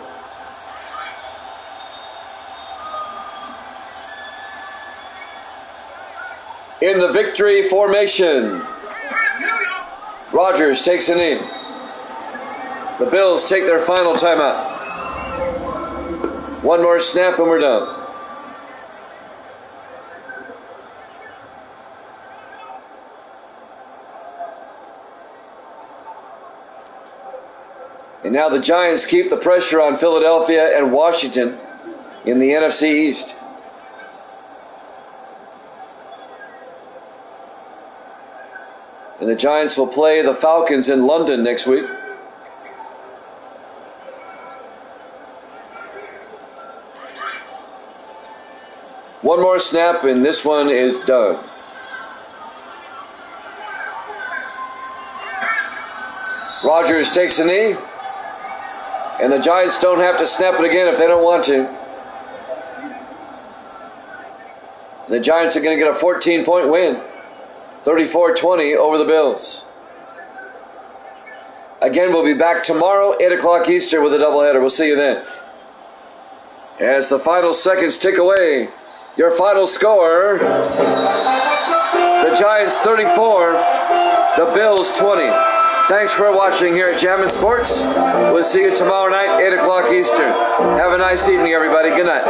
In the victory formation, Rodgers takes a knee. The Bills take their final timeout. 1 more snap and we're done. And now the Giants keep the pressure on Philadelphia and Washington in the NFC East. And the Giants will play the Falcons in London next week. One more snap and this one is done. Rodgers takes a knee. And the Giants don't have to snap it again if they don't want to. The Giants are going to get a 14-point win. 34-20 over the Bills. Again, we'll be back tomorrow, 8 o'clock Eastern with a doubleheader. We'll see you then. As the final seconds tick away, your final score, the Giants 34, the Bills 20. Thanks for watching here at Jammin' Sports. We'll see you tomorrow night, 8 o'clock Eastern. Have a nice evening, everybody. Good night.